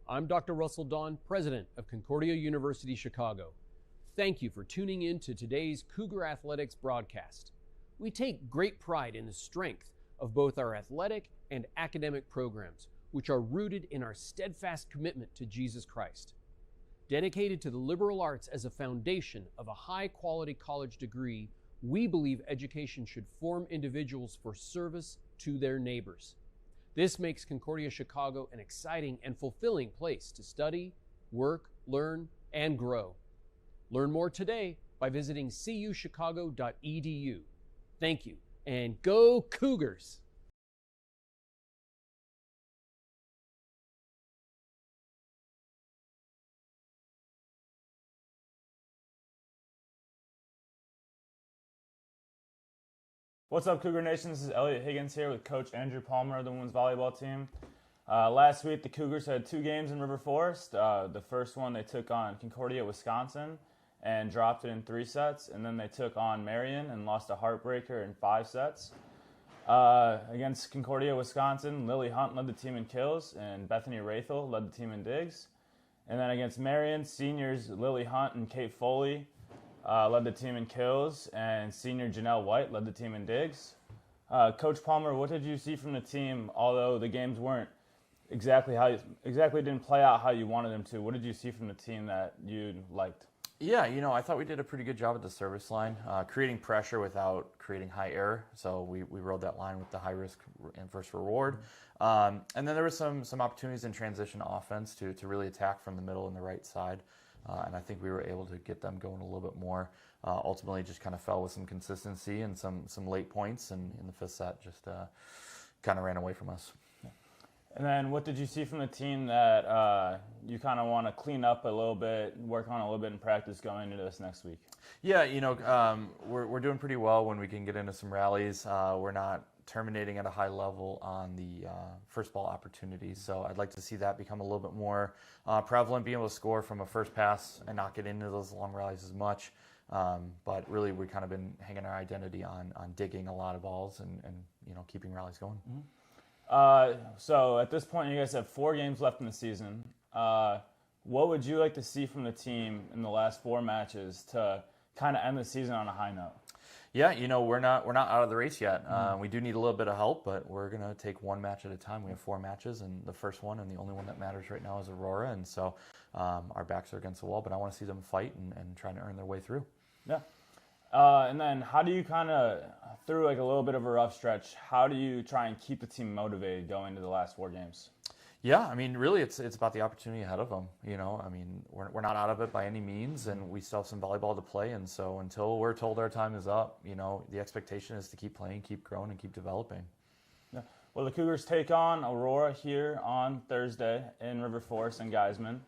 I'm Dr. Russell Don, President of Concordia University Chicago. Thank you for tuning in to today's Cougar Athletics broadcast. We take great pride in the strength of both our athletic and academic programs, which are rooted in our steadfast commitment to Jesus Christ. Dedicated to the liberal arts as a foundation of a high-quality college degree, we believe education should form individuals for service to their neighbors. This makes Concordia Chicago an exciting and fulfilling place to study, work, learn, and grow. Learn more today by visiting cuchicago.edu. Thank you, and go Cougars! What's up, Cougar Nation? This is Elliot Higgins here with Coach Andrew Palmer of the women's volleyball team. Last week, the Cougars had 2 games in River Forest. The first one, they took on Concordia, Wisconsin, and dropped it in 3 sets. And then they took on Marion and lost a heartbreaker in 5 sets. Against Concordia, Wisconsin, Lily Hunt led the team in kills, and Bethany Rathel led the team in digs. And then against Marion, seniors Lily Hunt and Kate Foley led the team in kills, and senior Janelle White led the team in digs. Coach Palmer, what did you see from the team? Although the games weren't exactly didn't play out how you wanted them to, what did you see from the team that you liked? Yeah, I thought we did a pretty good job at the service line, creating pressure without creating high error. So we rode that line with the high risk and first reward. And then there was some opportunities in transition offense to really attack from the middle and the right side. And I think we were able to get them going a little bit more. Ultimately, just kind of fell with some consistency and some late points, and in the 5th set just kind of ran away from us. And then what did you see from the team that you kind of want to clean up a little bit, work on a little bit in practice going into this next week? Yeah, we're doing pretty well when we can get into some rallies. We're not terminating at a high level on the first ball opportunities. So I'd like to see that become a little bit more prevalent, being able to score from a first pass and not get into those long rallies as much. But really, we've kind of been hanging our identity on digging a lot of balls and keeping rallies going. Mm-hmm. So at this point, you guys have 4 games left in the season. What would you like to see from the team in the last 4 matches to kind of end the season on a high note? Yeah, we're not out of the race yet. We do need a little bit of help, but we're going to take 1 match at a time. We have 4 matches, and the first one and the only one that matters right now is Aurora, and so our backs are against the wall, but I want to see them fight and try to earn their way through. Yeah. And then how do you kind of, through like a little bit of a rough stretch, how do you try and keep the team motivated going into the last 4 games? Yeah, really it's about the opportunity ahead of them. We're not out of it by any means, and we still have some volleyball to play. And so until we're told our time is up, the expectation is to keep playing, keep growing, and keep developing. Yeah. Well, the Cougars take on Aurora here on Thursday in River Forest and Geisman.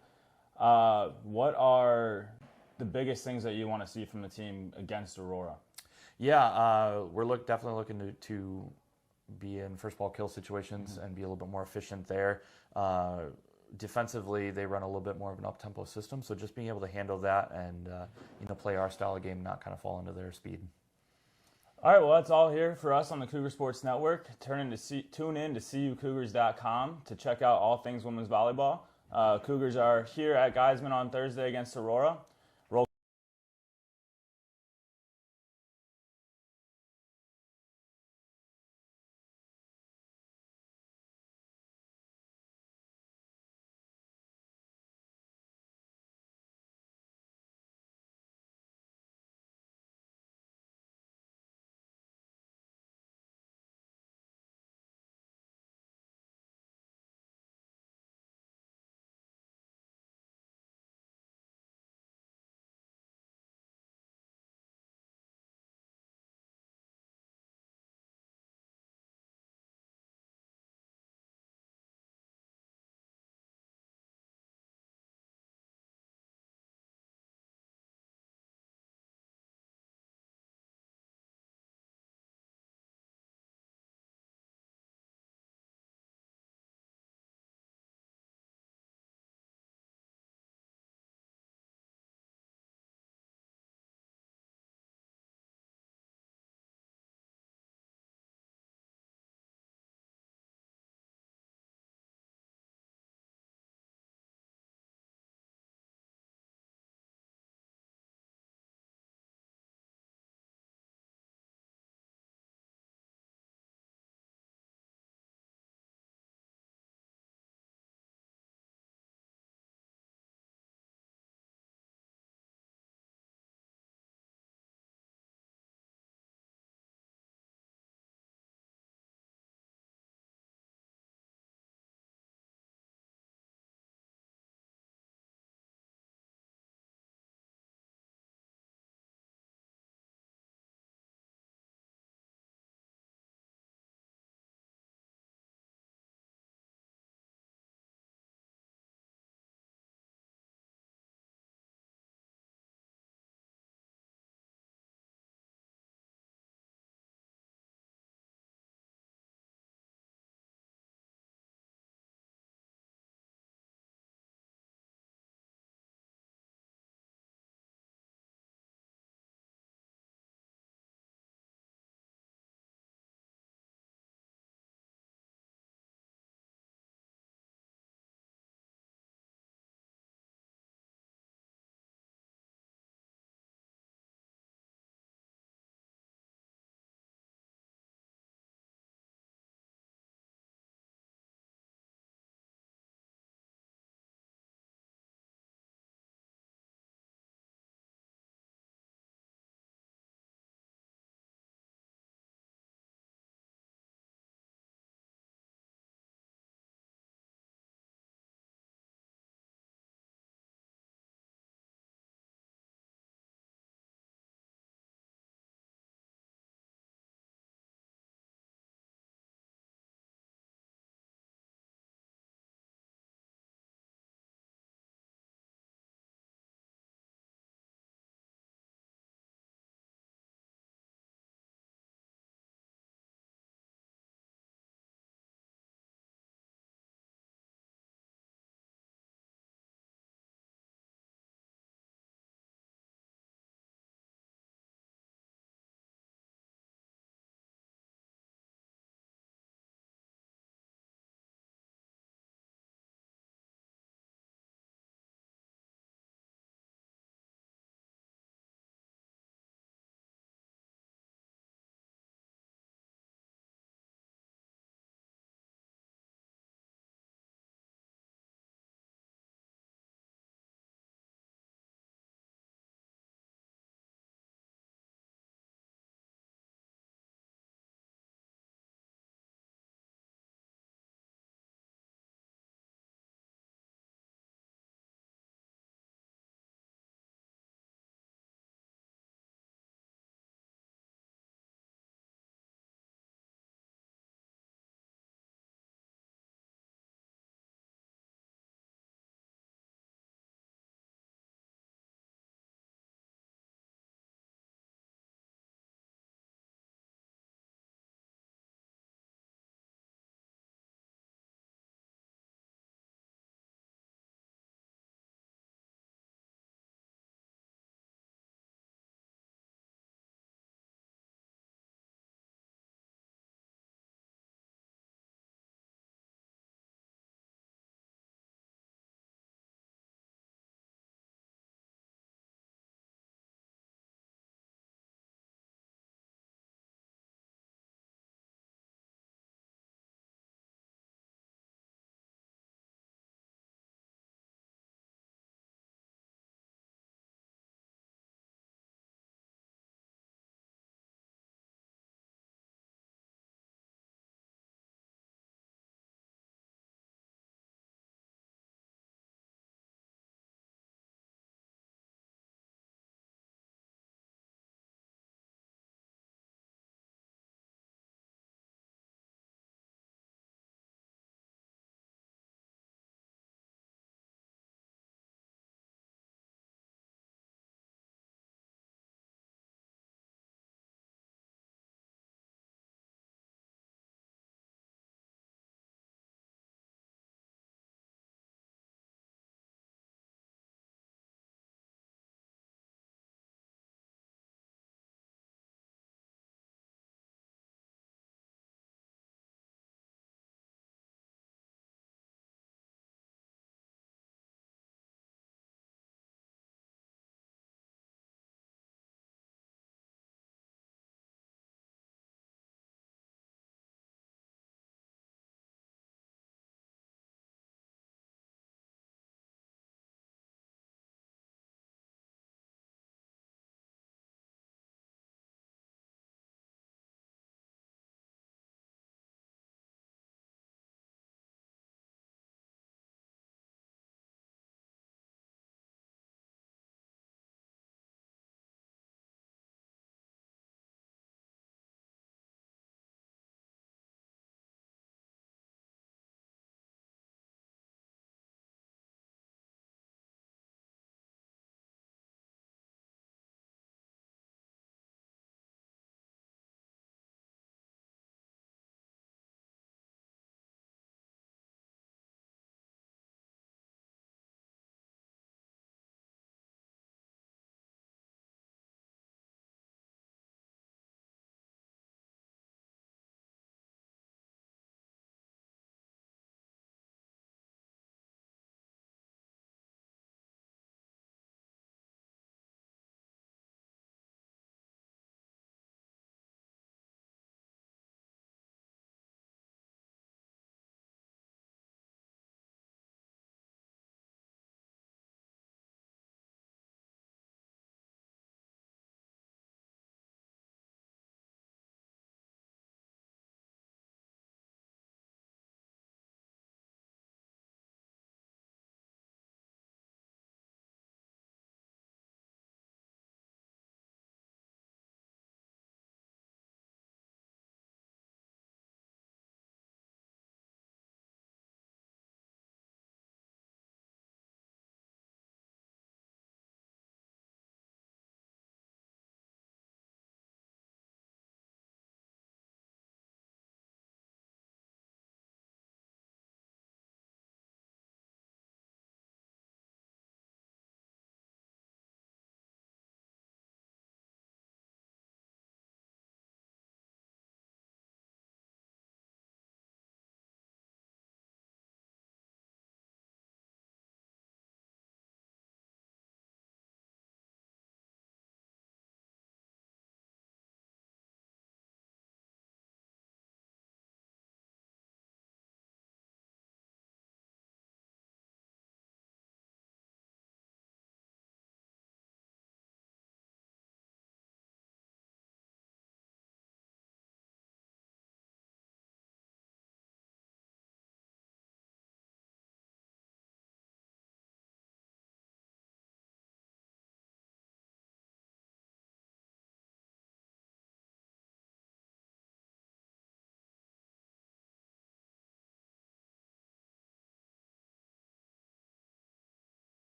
What are the biggest things that you want to see from the team against Aurora? Yeah, we're definitely looking to be in first ball kill situations and be a little bit more efficient there. Defensively, they run a little bit more of an up-tempo system, so just being able to handle that and play our style of game, not kind of fall into their speed. All right, well, that's all here for us on the Cougar Sports Network. Tune in to cucougars.com to check out all things women's volleyball. Cougars are here at Geisman on Thursday against Aurora.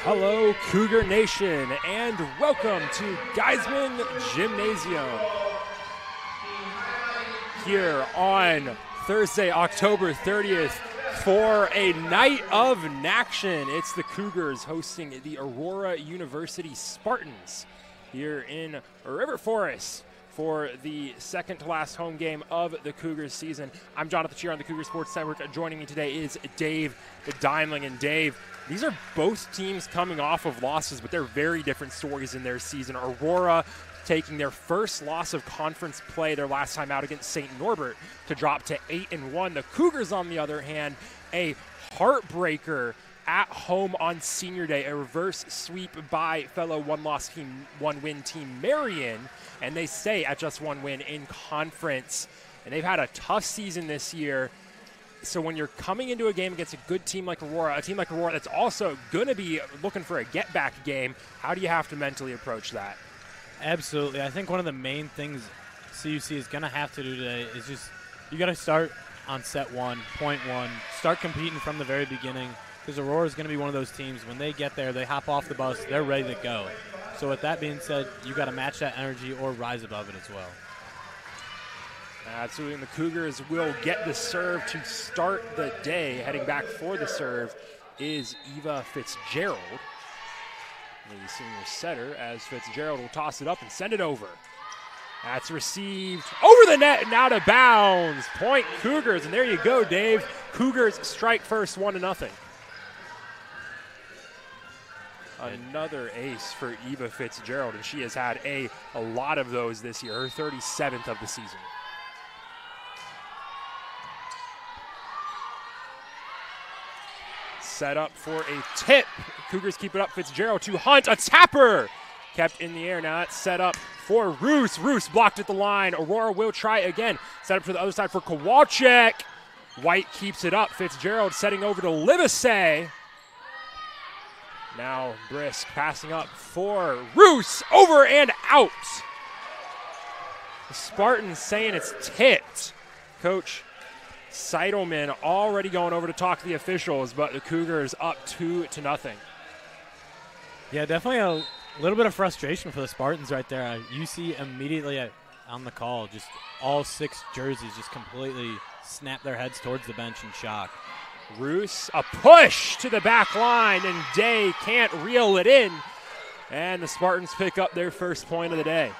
Hello, Cougar Nation, and welcome to Geisman Gymnasium. Here on Thursday, October 30th, for a night of action. It's the Cougars hosting the Aurora University Spartans here in River Forest for the second to last home game of the Cougars season. I'm Jonathan Cheer on the Cougar Sports Network. Joining me today is Dave the Dimeling. And Dave, these are both teams coming off of losses, but they're very different stories in their season. Aurora taking their first loss of conference play their last time out against St. Norbert to drop to 8-1. The Cougars, on the other hand, a heartbreaker at home on senior day, a reverse sweep by fellow one-win team Marion, and they stay at just one win in conference. And they've had a tough season this year. So when you're coming into a game against a good team like Aurora, a team like Aurora that's also going to be looking for a get-back game, how do you have to mentally approach that? Absolutely. I think one of the main things CUC is going to have to do today is just you got to start on set one, point one, start competing from the very beginning, because Aurora is going to be one of those teams, when they get there, they hop off the bus, they're ready to go. So with that being said, you got to match that energy or rise above it as well. Absolutely, and the Cougars will get the serve to start the day. Heading back for the serve is Eva Fitzgerald, the senior setter, as Fitzgerald will toss it up and send it over. That's received over the net and out of bounds. Point Cougars, and there you go, Dave. Cougars strike first, 1-0. Another ace for Eva Fitzgerald, and she has had a lot of those this year, her 37th of the season. Set up for a tip. Cougars keep it up. Fitzgerald to Hunt. A tapper kept in the air. Now that's set up for Roos. Roos blocked at the line. Aurora will try again. Set up to the other side for Kowalczyk. White keeps it up. Fitzgerald setting over to Livesey. Now Brisk passing up for Roos. Over and out. The Spartans saying it's tipped. Coach Seidelman already going over to talk to the officials, but the Cougars up 2-0. Yeah, definitely a little bit of frustration for the Spartans right there. You see immediately on the call, just all 6 jerseys just completely snap their heads towards the bench in shock. Roos, a push to the back line, and Day can't reel it in. And the Spartans pick up their first point of the day.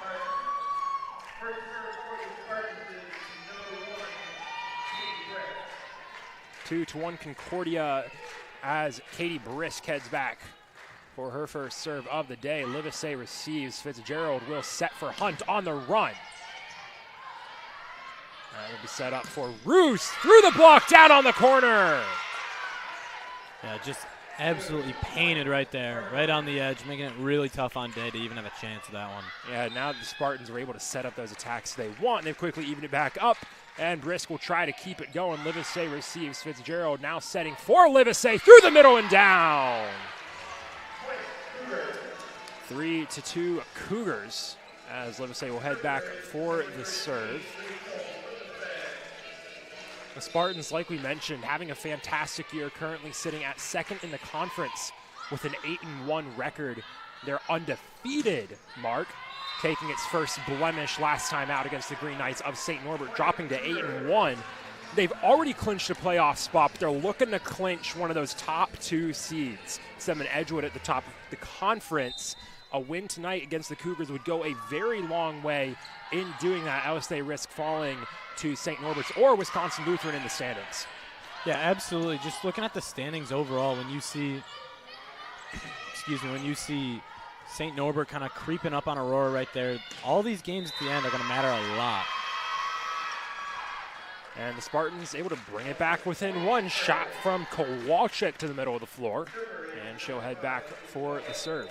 To 1 Concordia as Katie Brisk heads back for her first serve of the day. Livesey receives. Fitzgerald will set for Hunt on the run. That will be set up for Roos through the block, down on the corner. Yeah, just absolutely painted right there, right on the edge, making it really tough on Day to even have a chance of that one. Yeah, now the Spartans are able to set up those attacks they want, and they've quickly evened it back up. And Brisk will try to keep it going. Livesey receives. Fitzgerald now setting for Livesey through the middle and down. 3-2 Cougars as Livesey will head back for the serve. The Spartans, like we mentioned, having a fantastic year, currently sitting at second in the conference with an 8-1 record. They're undefeated, Mark, taking its first blemish last time out against the Green Knights of St. Norbert, dropping to 8-1. They've already clinched a playoff spot, but they're looking to clinch one of those top 2 seeds. Them and Edgewood at the top of the conference. A win tonight against the Cougars would go a very long way in doing that, else they risk falling to St. Norbert's or Wisconsin Lutheran in the standings. Yeah, absolutely. Just looking at the standings overall, when you see St. Norbert kind of creeping up on Aurora right there, all these games at the end are going to matter a lot. And the Spartans able to bring it back within 1 shot from Kowalczyk to the middle of the floor. And she'll head back for the serve.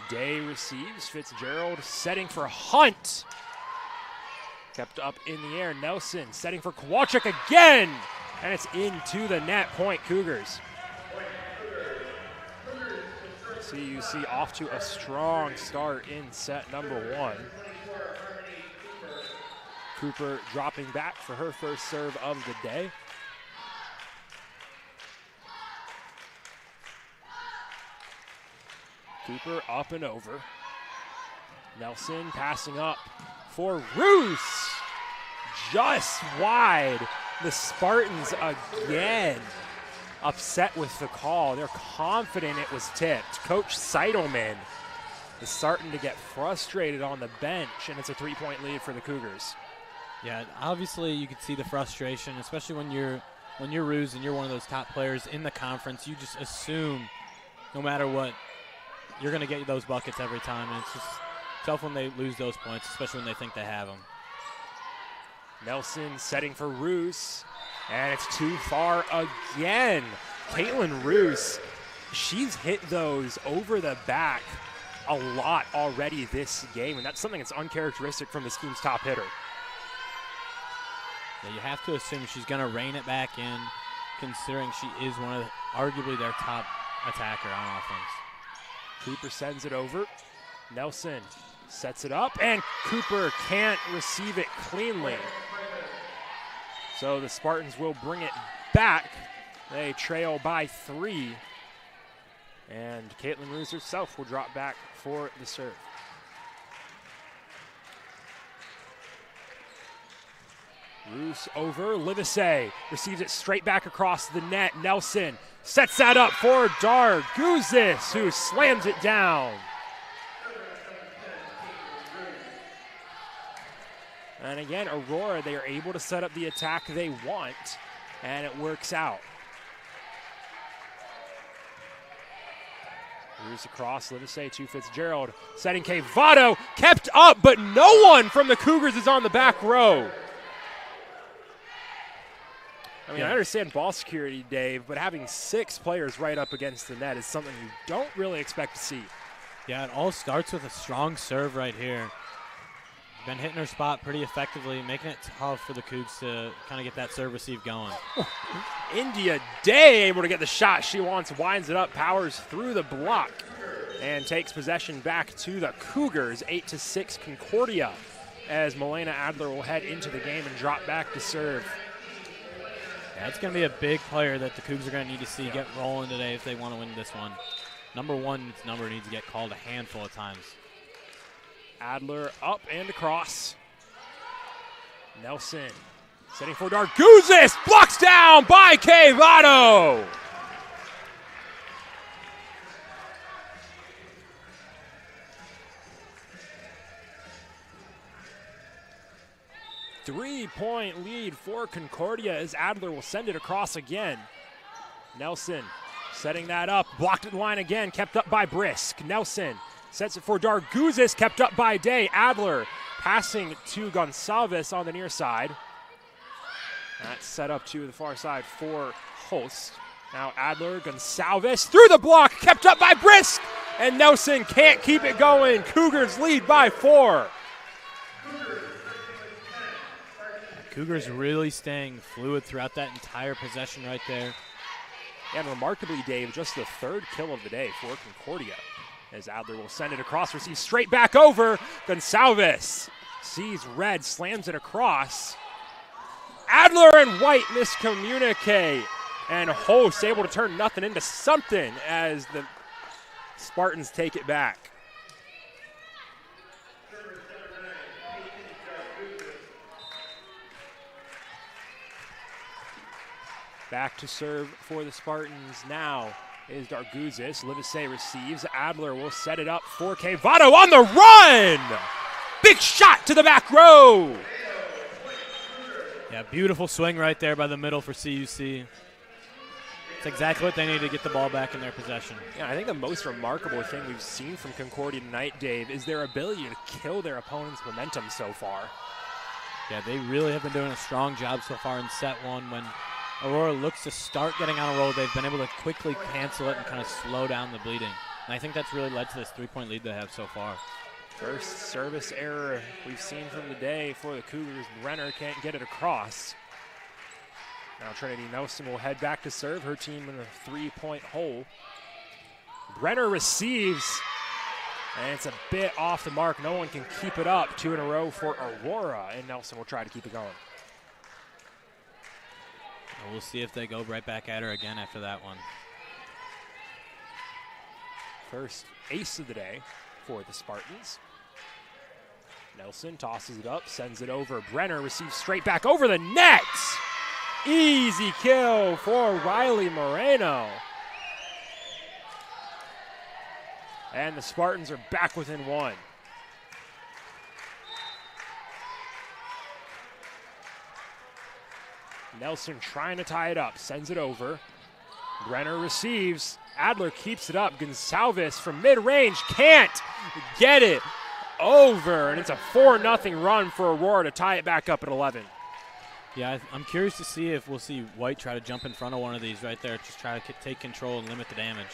Day receives. Fitzgerald setting for Hunt. Kept up in the air. Nelson setting for Kowalczyk again. And it's into the net. Point Cougars. CUC off to a strong start in set number 1. Cooper dropping back for her first serve of the day. Cooper up and over. Nelson passing up for Roos. Just wide. The Spartans again upset with the call. They're confident it was tipped. Coach Seidelman is starting to get frustrated on the bench, and it's a 3-point lead for the Cougars. Yeah, obviously you can see the frustration, especially when you're Roos and you're one of those top players in the conference. You just assume no matter what, you're going to get those buckets every time, and it's just tough when they lose those points, especially when they think they have them. Nelson setting for Roos, and it's too far again. Caitlin Roos, she's hit those over the back a lot already this game, and that's something that's uncharacteristic from this team's top hitter. Yeah, you have to assume she's going to rein it back in, considering she is arguably their top attacker on offense. Cooper sends it over. Nelson sets it up, and Cooper can't receive it cleanly. So the Spartans will bring it back. They trail by 3. And Caitlin Roos herself will drop back for the serve. Roos over. Livesey receives it straight back across the net. Nelson sets that up for Darguzis, who slams it down. And again, Aurora, they are able to set up the attack they want, and it works out. Roos across, Livesey to Fitzgerald, setting Votto, kept up, but no one from the Cougars is on the back row. I mean, I understand ball security, Dave, but having 6 players right up against the net is something you don't really expect to see. Yeah, it all starts with a strong serve right here. Been hitting her spot pretty effectively, making it tough for the Cougs to kind of get that serve receive going. India Day able to get the shot she wants, winds it up, powers through the block, and takes possession back to the Cougars, 8-6 Concordia, as Milena Adler will head into the game and drop back to serve. Yeah, it's going to be a big player that the Cougs are going to need to see get rolling today if they want to win this one. Number 1, its number needs to get called a handful of times. Adler up and across. Nelson setting for Darguzis, blocks down by Votto. Three-point lead for Concordia as Adler will send it across again. Nelson setting that up, blocked at the line again, kept up by Brisk. Nelson sets it for Darguzis, kept up by Day. Adler passing to Gonsalves on the near side. That's set up to the far side for Holst. Now Adler, Gonsalves through the block, kept up by Brisk, and Nelson can't keep it going. Cougars lead by 4. Cougars really staying fluid throughout that entire possession right there. And remarkably, Dave, just the 3rd kill of the day for Concordia. As Adler will send it across, receives straight back over. Gonsalves sees red, slams it across. Adler and White miscommunicate. And Holst able to turn nothing into something as the Spartans take it back. Back to serve for the Spartans now is Darguzis. Livesey receives. Adler will set it up for Votto on the run! Big shot to the back row! Yeah, beautiful swing right there by the middle for CUC. It's exactly what they need to get the ball back in their possession. Yeah, I think the most remarkable thing we've seen from Concordia tonight, Dave, is their ability to kill their opponent's momentum so far. Yeah, they really have been doing a strong job so far in set 1. When Aurora looks to start getting on a roll, they've been able to quickly cancel it and kind of slow down the bleeding. And I think that's really led to this 3-point lead they have so far. First service error we've seen from the day for the Cougars. Brenner can't get it across. Now Trinity Nelson will head back to serve. Her team in a 3-point hole. Brenner receives, and it's a bit off the mark. No one can keep it up. 2 in a row for Aurora, and Nelson will try to keep it going. We'll see if they go right back at her again after that one. First ace of the day for the Spartans. Nelson tosses it up, sends it over. Brenner receives straight back over the net. Easy kill for Riley Moreno. And the Spartans are back within one. Nelson trying to tie it up, sends it over. Brenner receives. Adler keeps it up. Gonsalves from mid-range can't get it over, and it's a 4-0 run for Aurora to tie it back up at 11. Yeah, I'm curious to see if we'll see White try to jump in front of one of these right there, just try to take control and limit the damage.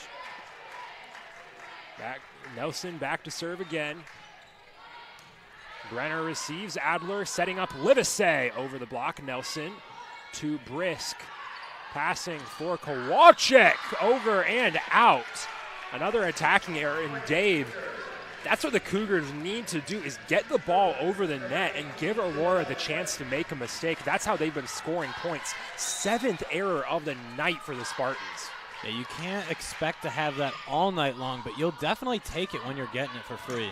Nelson back to serve again. Brenner receives. Adler setting up Livesey over the block. Nelson to Brisk. Passing for Kowalczyk, over and out. Another attacking error, and Dave, that's what the Cougars need to do, is get the ball over the net and give Aurora the chance to make a mistake. That's how they've been scoring points. 7th error of the night for the Spartans. Yeah, you can't expect to have that all night long, but you'll definitely take it when you're getting it for free.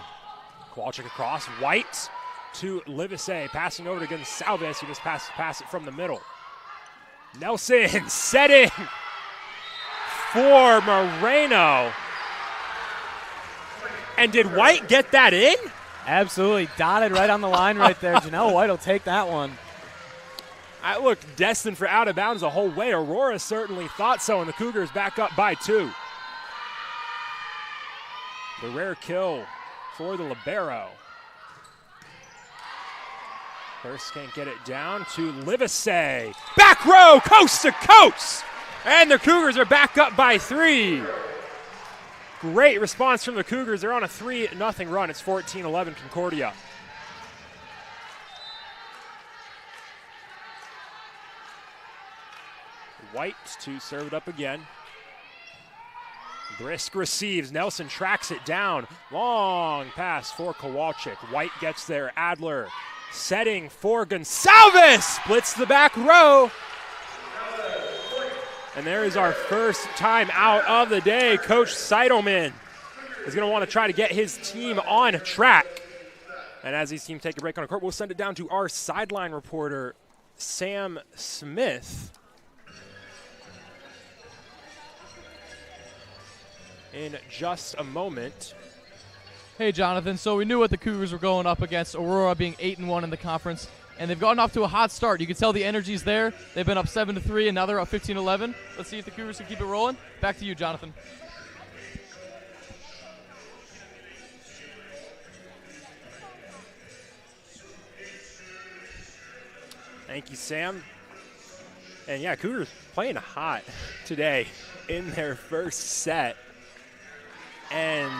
Kowalczyk across, White to Livesey, passing over to Gonsalves, who just pass it from the middle. Nelson setting for Moreno. And did White get that in? Absolutely, dotted right on the line right there. Janelle White will take that one. I looked destined for out of bounds the whole way. Aurora certainly thought so, and the Cougars back up by 2. The rare kill for the libero. First can't get it down to Livesey. Back row, coast to coast. And the Cougars are back up by 3. Great response from the Cougars. They're on a 3-0 run. It's 14-11 Concordia. White to serve it up again. Brisk receives. Nelson tracks it down. Long pass for Kowalczyk. White gets there. Adler setting for Gonsalves. Splits the back row. And there is our first time out of the day. Coach Seidelman is going to want to try to get his team on track. And as these teams take a break on the court, we'll send it down to our sideline reporter, Sam Smith, in just a moment. Hey, Jonathan. So we knew what the Cougars were going up against, Aurora being 8-1 in the conference, and they've gotten off to a hot start. You can tell the energy's there. They've been up 7-3, and now they're up 15-11. Let's see if the Cougars can keep it rolling. Back to you, Jonathan. Thank you, Sam. And yeah, Cougars playing hot today in their first set. And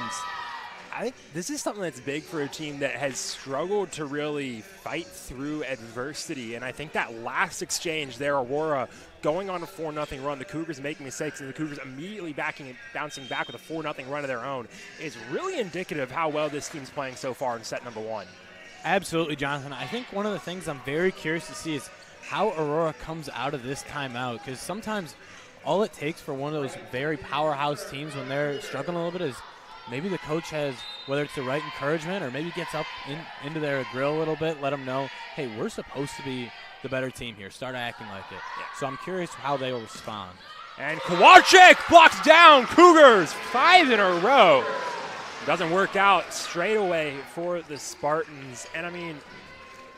I think this is something that's big for a team that has struggled to really fight through adversity. And I think that last exchange there, Aurora going on a 4-0 run, the Cougars making mistakes, and the Cougars immediately bouncing back with a 4-0 run of their own, is really indicative of how well this team's playing so far in set number 1. Absolutely, Jonathan. I think one of the things I'm very curious to see is how Aurora comes out of this timeout, because sometimes all it takes for one of those very powerhouse teams when they're struggling a little bit is maybe the coach has, whether it's the right encouragement or maybe gets up into their grill a little bit, let them know, hey, we're supposed to be the better team here. Start acting like it. Yeah. So I'm curious how they will respond. And Kowalczyk blocks down Cougars 5 in a row. Doesn't work out straight away for the Spartans. And I mean,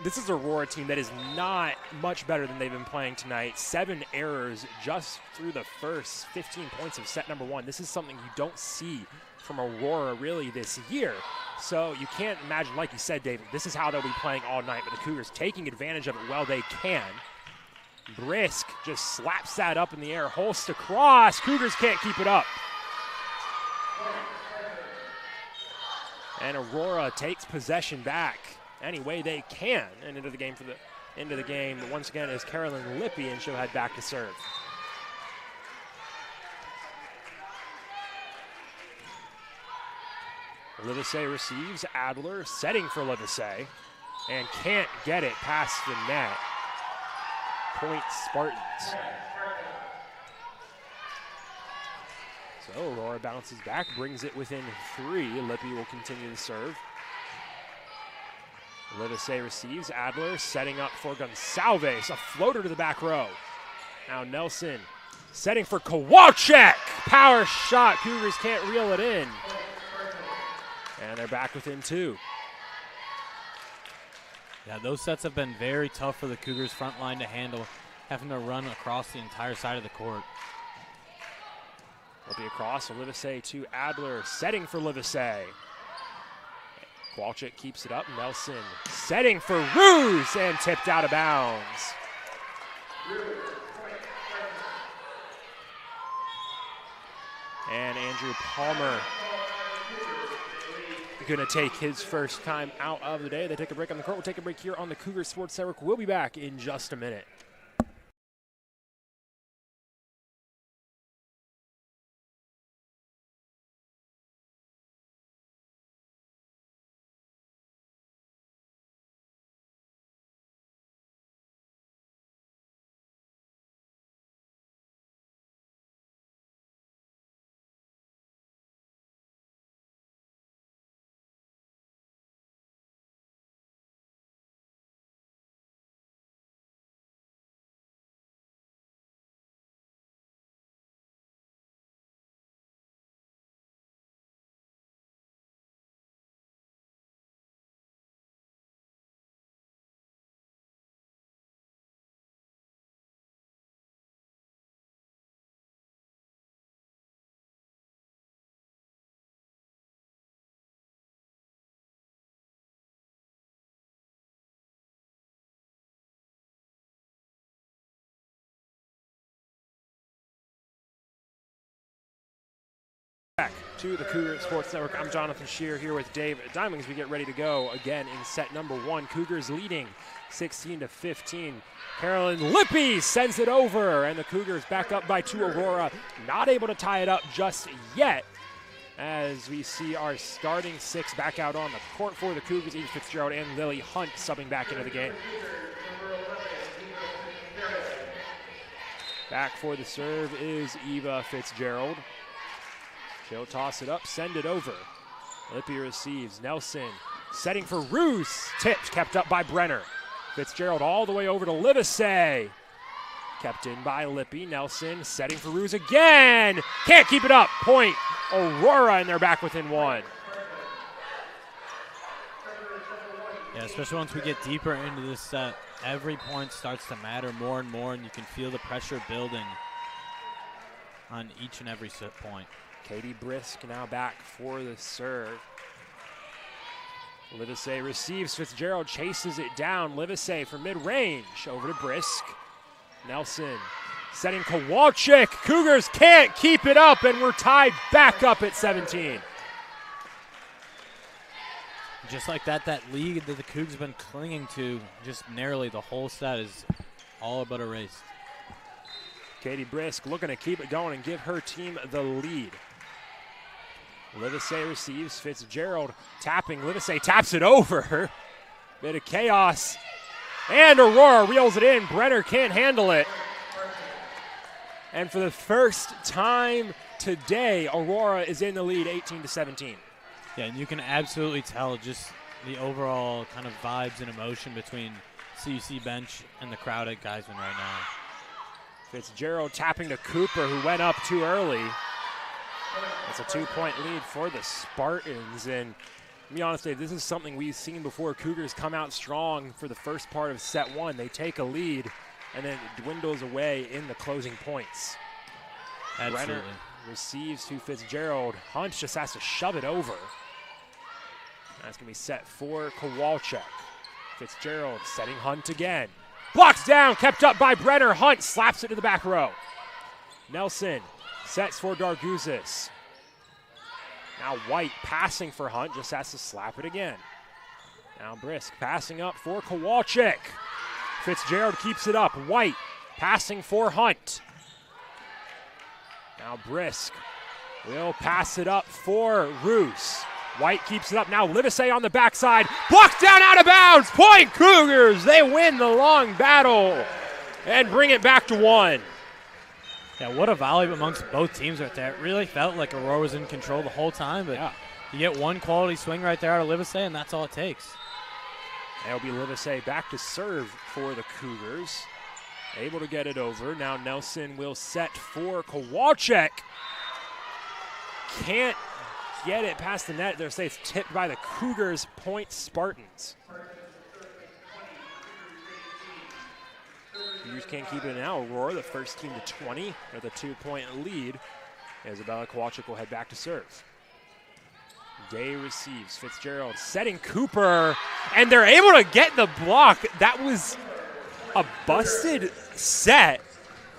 this is a Aurora team that is not much better than they've been playing tonight. 7 errors just through the first 15 points of set number 1. This is something you don't see from Aurora really this year. So you can't imagine, like you said, David, this is how they'll be playing all night, but the Cougars taking advantage of it while they can. Brisk just slaps that up in the air. Holst across. Cougars can't keep it up. And Aurora takes possession back any way they can. And into the game once again is Carolyn Lippy, and she'll head back to serve. Livesey receives. Adler setting for Livesey and can't get it past the net. Point Spartans. So Aurora bounces back, brings it within 3. Lippy will continue to serve. Livesey receives. Adler setting up for Gonsalves. A floater to the back row. Now Nelson setting for Kowalczyk. Power shot. Cougars can't reel it in. And they're back within 2. Yeah, those sets have been very tough for the Cougars front line to handle, having to run across the entire side of the court. Will be across. Livesey to Adler, setting for Livesey. Kowalczyk keeps it up. Nelson setting for Ruse and tipped out of bounds. And Andrew Palmer going to take his first time out of the day. They take a break on the court. We'll take a break here on the Cougar Sports Network. We'll be back in just a minute. Back to the Cougar Sports Network. I'm Jonathan Shear here with Dave Diamond as we get ready to go again in set number 1. Cougars leading 16-15. Carolyn Lippy sends it over, and the Cougars back up by 2. Aurora not able to tie it up just yet, as we see our starting 6 back out on the court for the Cougars. Eva Fitzgerald and Lily Hunt subbing back into the game. Back for the serve is Eva Fitzgerald. She'll toss it up, send it over. Lippy receives. Nelson setting for Roos. Tipped, kept up by Brenner. Fitzgerald all the way over to Livesey. Kept in by Lippy. Nelson setting for Roos again. Can't keep it up. Point Aurora, and they're back within 1. Yeah, especially once we get deeper into this set, every point starts to matter more and more, and you can feel the pressure building on each and every set point. Katie Brisk now back for the serve. Livesey receives. Fitzgerald chases it down. Livesey for mid-range. Over to Brisk. Nelson setting Kowalczyk. Cougars can't keep it up, and we're tied back up at 17. Just like that, that lead that the Cougs have been clinging to just narrowly the whole set is all but erased. Katie Brisk looking to keep it going and give her team the lead. Livesey receives. Fitzgerald tapping. Livesey taps it over. Bit of chaos. And Aurora reels it in. Brenner can't handle it. And for the first time today, Aurora is in the lead 18-17. Yeah, and you can absolutely tell just the overall kind of vibes and emotion between CUC bench and the crowd at Geisman right now. Fitzgerald tapping to Cooper, who went up too early. It's a 2-point lead for the Spartans. And to be honest, Dave, this is something we've seen before. Cougars come out strong for the first part of set 1. They take a lead, and then it dwindles away in the closing points. Absolutely. Brenner receives to Fitzgerald. Hunt just has to shove it over. That's going to be set for Kowalczyk. Fitzgerald setting Hunt again. Blocks down, kept up by Brenner. Hunt slaps it to the back row. Nelson sets for Darguzis. Now White passing for Hunt, just has to slap it again. Now Brisk passing up for Kowalczyk. Fitzgerald keeps it up. White passing for Hunt. Now Brisk will pass it up for Roos. White keeps it up. Now Livesey on the backside. Blocked down out of bounds. Point Cougars. They win the long battle and bring it back to 1. Yeah, what a volley amongst both teams right there. It really felt like Aurora was in control the whole time, but you get one quality swing right there out of Livesey, and that's all it takes. That'll be Livesey back to serve for the Cougars. Able to get it over. Now Nelson will set for Kowalczyk. Can't get it past the net. They'll say it's tipped by the Cougars, point Spartans. Cougars can't keep it now. Aurora, the first team to 20 with a 2-point lead. Isabella Kowalczyk will head back to serve. Day receives. Fitzgerald setting Cooper, and they're able to get the block. That was a busted set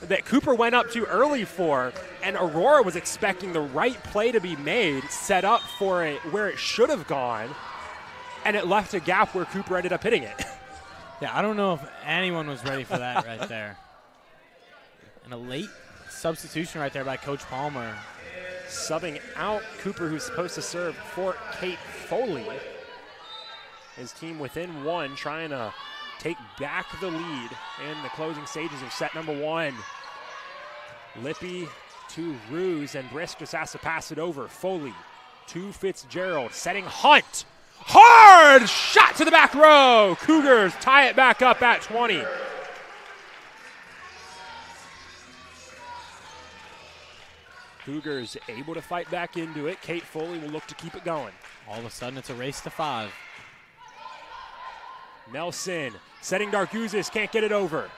that Cooper went up too early for, and Aurora was expecting the right play to be made, set up for it where it should have gone, and it left a gap where Cooper ended up hitting it. Yeah, I don't know if anyone was ready for that right there. And a late substitution right there by Coach Palmer. Subbing out Cooper, who's supposed to serve for Kate Foley. His team within one, trying to take back the lead in the closing stages of set number one. Lippy to Ruse, and Brisk just has to pass it over. Foley to Fitzgerald, setting Hunt. Hard shot to the back row. Cougars tie it back up at 20. Cougars able to fight back into it. Kate Foley will look to keep it going. All of a sudden, it's a race to 5. Nelson setting Darguzis, can't get it over.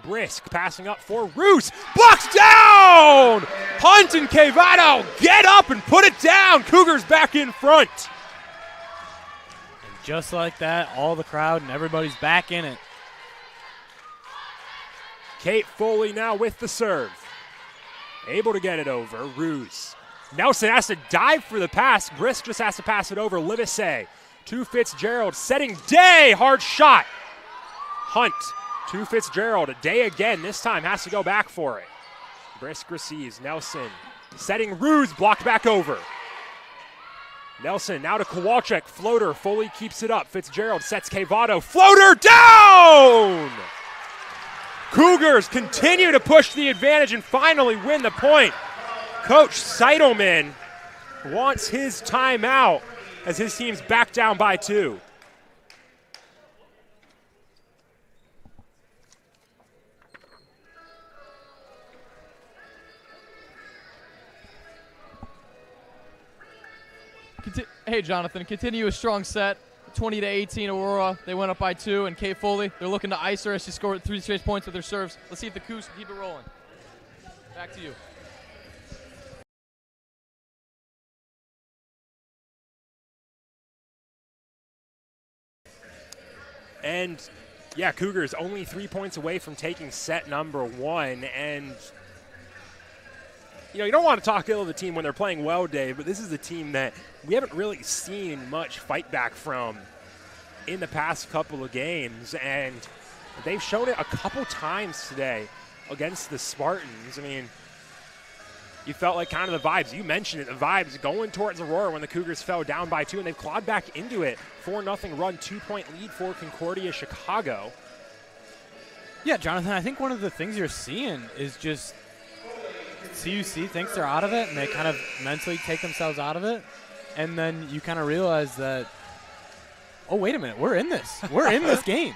Brisk passing up for Roos. Blocks down! Hunt and Cavado get up and put it down. Cougars back in front. And just like that, all the crowd and everybody's back in it. Kate Foley now with the serve. Able to get it over. Ruse. Nelson has to dive for the pass. Brisk just has to pass it over. Livesey to Fitzgerald. Setting Day. Hard shot. Hunt to Fitzgerald. Day again. This time has to go back for it. Brisk receives. Nelson setting Ruse. Blocked back over. Nelson now to Kowalczyk. Floater. Foley keeps it up. Fitzgerald sets Cavado. Floater down! Cougars continue to push the advantage and finally win the point. Coach Seidelman wants his timeout as his team's back down by 2. Hey, Jonathan, continue a strong set. 20-18 Aurora. They went up by 2, and Kate Foley, they're looking to ice her as she scored 3 straight points with her serves. Let's see if the Cougs can keep it rolling. Back to you. And yeah, Cougars only 3 points away from taking set number 1. And you don't want to talk ill of the team when they're playing well, Dave, but this is a team that we haven't really seen much fight back from in the past couple of games, and they've shown it a couple times today against the Spartans. I mean, you felt like kind of the vibes. You mentioned it, the vibes going towards Aurora when the Cougars fell down by 2, and they've clawed back into it. 4-0 run, 2-point lead for Concordia Chicago. Yeah, Jonathan, I think one of the things you're seeing is just CUC thinks they're out of it, and they kind of mentally take themselves out of it. And then you kind of realize that, oh, wait a minute, we're in this. We're in this game.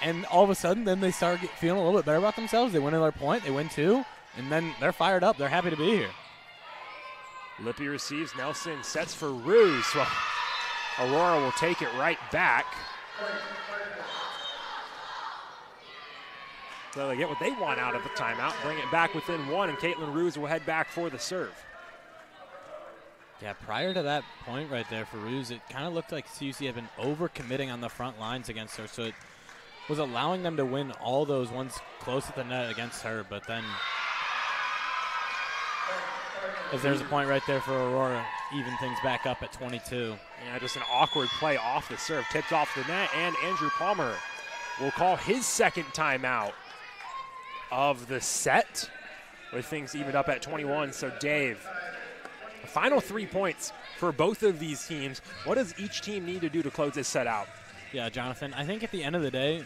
And all of a sudden, then they start feeling a little bit better about themselves. They win another point. They win 2. And then they're fired up. They're happy to be here. Lippy receives. Nelson sets for Ruse. Well, Aurora will take it right back. So they get what they want out of the timeout, bring it back within 1, and Caitlin Ruse will head back for the serve. Yeah, prior to that point right there for Ruse, it kind of looked like CUC had been over-committing on the front lines against her, so it was allowing them to win all those ones close to the net against her, but then as there's a point right there for Aurora, even things back up at 22. Yeah, just an awkward play off the serve, tipped off the net, and Andrew Palmer will call his second timeout of the set with things evened up at 21. So Dave, the final 3 points for both of these teams. What does each team need to do to close this set out? Yeah, Jonathan, I think at the end of the day,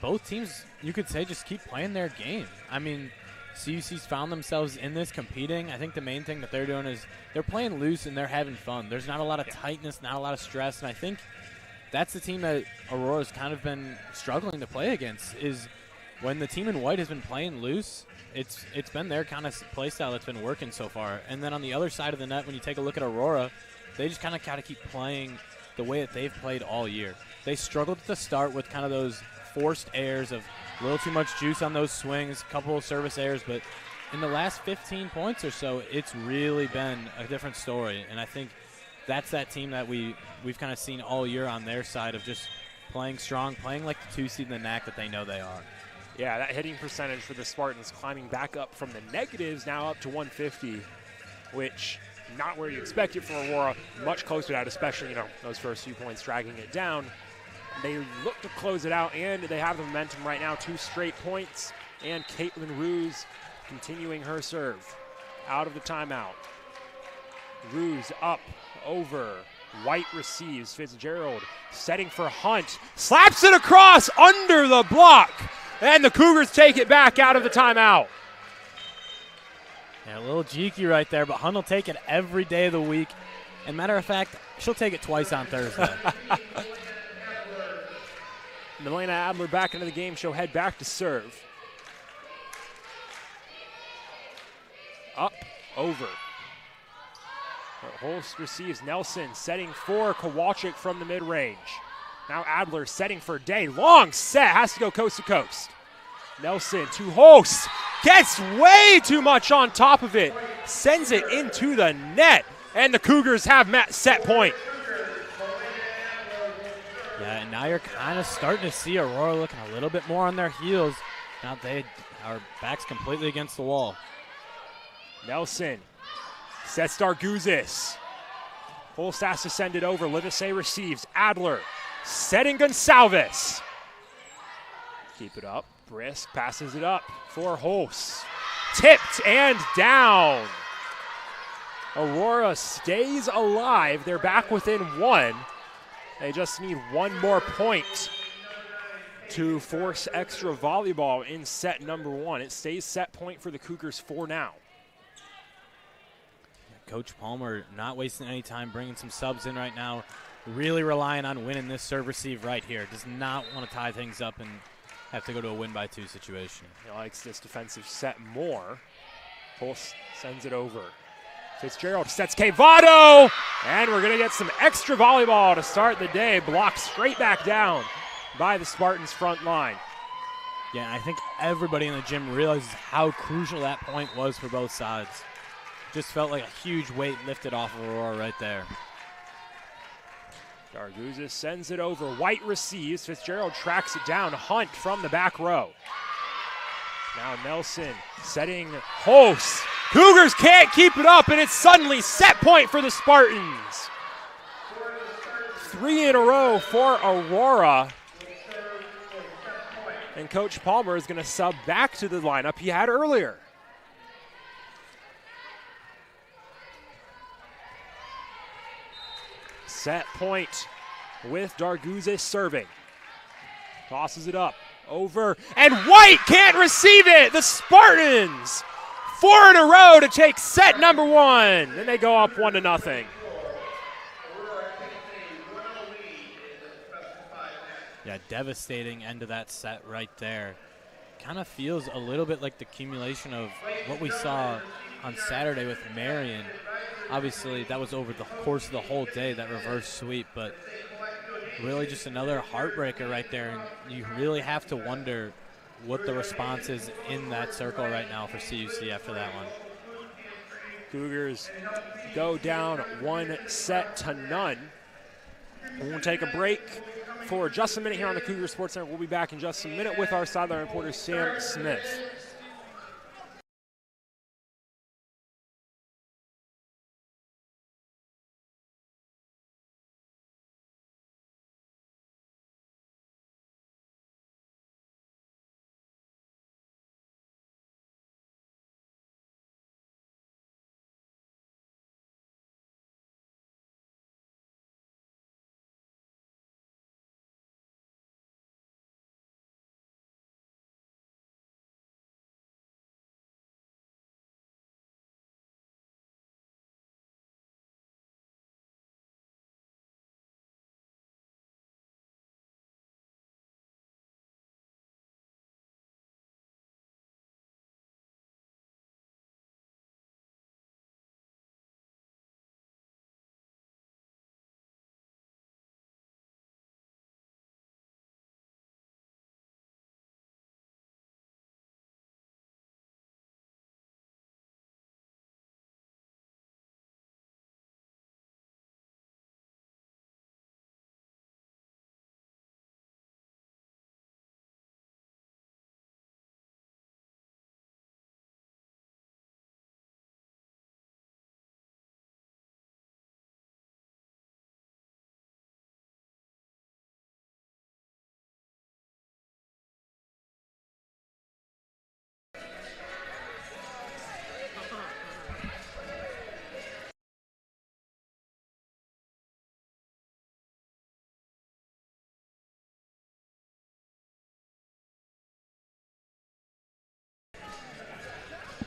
both teams, you could say, just keep playing their game. I mean, CUC's found themselves in this competing. I think the main thing that they're doing is they're playing loose and they're having fun. There's not a lot of tightness, not a lot of stress, and I think that's the team that Aurora's kind of been struggling to play against, is when the team in white has been playing loose, it's been their kind of play style that's been working so far. And then on the other side of the net, when you take a look at Aurora, they just kind of got to keep playing the way that they've played all year. They struggled at the start with kind of those forced errors of a little too much juice on those swings, a couple of service errors, but in the last 15 points or so, it's really been a different story. And I think that's that team that we've kind of seen all year on their side of just playing strong, playing like the 2 seed in the NAC that they know they are. Yeah, that hitting percentage for the Spartans climbing back up from the negatives, now up to 150, which not where you expect it for Aurora. Much closer to that, especially, those first few points dragging it down. They look to close it out, and they have the momentum right now, 2 straight points, and Caitlin Ruse continuing her serve out of the timeout. Ruse up, over, White receives, Fitzgerald setting for Hunt, slaps it across under the block, and the Cougars take it back out of the timeout. Yeah, a little cheeky right there, but Hunt will take it every day of the week. And matter of fact, she'll take it twice on Thursday. Milena Adler back into the game. She'll head back to serve. Up, over. Holst receives Nelson, setting for Kowalczyk from the mid-range. Now Adler setting for Day. Long set, has to go coast to coast. Nelson to Holst. Gets way too much on top of it. Sends it into the net. And the Cougars have met set point. Yeah, and now you're kind of starting to see Aurora looking a little bit more on their heels. Now they are backs completely against the wall. Nelson sets Darguzis. Holst has to send it over. Livesey receives. Adler setting Gonsalves. Keep it up. Brisk passes it up for Holst. Tipped and down. Aurora stays alive. They're back within 1. They just need 1 more point to force extra volleyball in set number 1. It stays set point for the Cougars for now. Coach Palmer not wasting any time, bringing some subs in right now. Really relying on winning this serve receive right here. Does not want to tie things up and have to go to a win by 2 situation. He likes this defensive set more. Holst sends it over. Fitzgerald sets Cavado, and we're going to get some extra volleyball to start the day. Blocked straight back down by the Spartans' front line. Yeah, I think everybody in the gym realizes how crucial that point was for both sides. Just felt like a huge weight lifted off of Aurora right there. Darguzis sends it over. White receives. Fitzgerald tracks it down. Hunt from the back row. Now Nelson setting Holst. Cougars can't keep it up, and it's suddenly set point for the Spartans. 3 in a row for Aurora. And Coach Palmer is going to sub back to the lineup he had earlier. Set point with Darguzis serving. Tosses it up, over, and White can't receive it! The Spartans, 4 in a row to take set number 1. And they go up 1-0. Yeah, devastating end of that set right there. Kind of feels a little bit like the accumulation of what we saw on Saturday with Marion. Obviously, that was over the course of the whole day, that reverse sweep, but really just another heartbreaker right there. And you really have to wonder what the response is in that circle right now for CUC after that one. Cougars go down 1-0. We'll take a break for just a minute here on the Cougar Sports Center. We'll be back in just a minute with our sideline reporter, Sam Smith.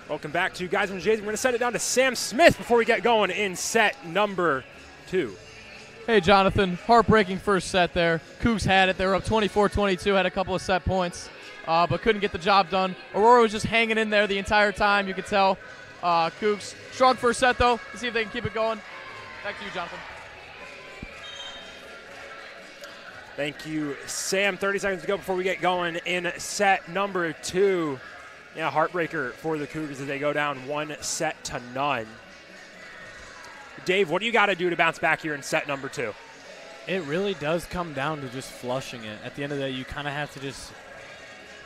Welcome back to Guys and Jays. We're going to send it down to Sam Smith before we get going in set number 2. Hey, Jonathan. Heartbreaking first set there. Cougs had it. They were up 24-22, had a couple of set points, but couldn't get the job done. Aurora was just hanging in there the entire time, you could tell. Cougs, strong first set, though. Let's see if they can keep it going. Back to you, Jonathan. Thank you, Sam. 30 seconds to go before we get going in set number 2. Yeah, heartbreaker for the Cougars as they go down 1-0. Dave, what do you got to do to bounce back here in set number 2? It really does come down to just flushing it. At the end of the day, you kind of have to just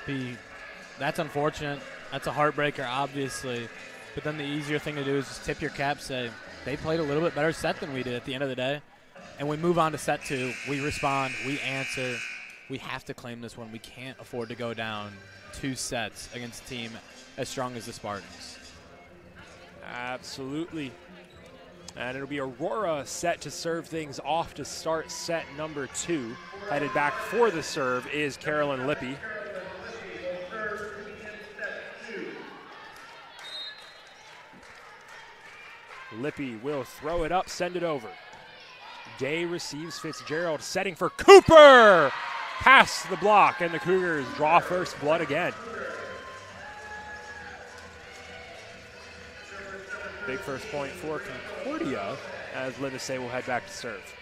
be – that's unfortunate. That's a heartbreaker, obviously. But then the easier thing to do is just tip your cap, say, they played a little bit better set than we did at the end of the day. And we move on to set 2. We respond. We answer. We have to claim this one. We can't afford to go down 2 sets against a team as strong as the Spartans. Absolutely. And it'll be Aurora set to serve things off to start set number 2. Headed back for the serve is Carolyn Lippy. Lippy will throw it up, send it over. Day receives Fitzgerald, setting for Cooper! Past the block, and the Cougars draw first blood again. Big first point for Concordia as Livesey will head back to serve.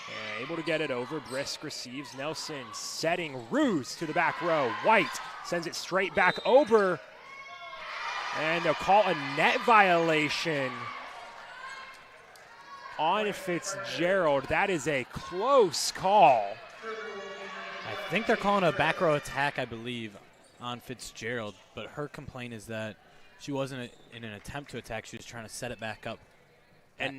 And able to get it over. Brisk receives. Nelson setting Ruse to the back row. White sends it straight back over. And they'll call a net violation on Fitzgerald. That is a close call. I think they're calling a back row attack, I believe, on Fitzgerald, but her complaint is that she wasn't in an attempt to attack. She was trying to set it back up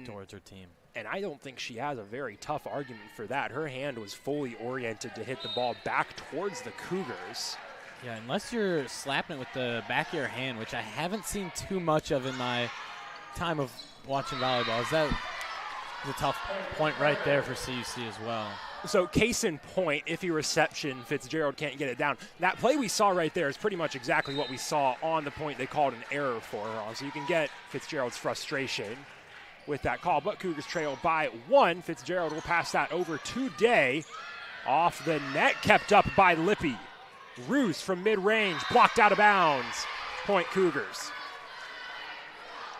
towards her team. And I don't think she has a very tough argument for that. Her hand was fully oriented to hit the ball back towards the Cougars. Yeah, unless you're slapping it with the back of your hand, which I haven't seen too much of in my time of watching volleyball. Is that a tough point right there for CUC as well? So case in point, iffy reception, Fitzgerald can't get it down. That play we saw right there is pretty much exactly what we saw on the point they called an error for her on. So you can get Fitzgerald's frustration with that call. But Cougars trail by 1. Fitzgerald will pass that over to Day. Off the net, kept up by Lippy. Ruse from mid-range, blocked out of bounds. Point Cougars.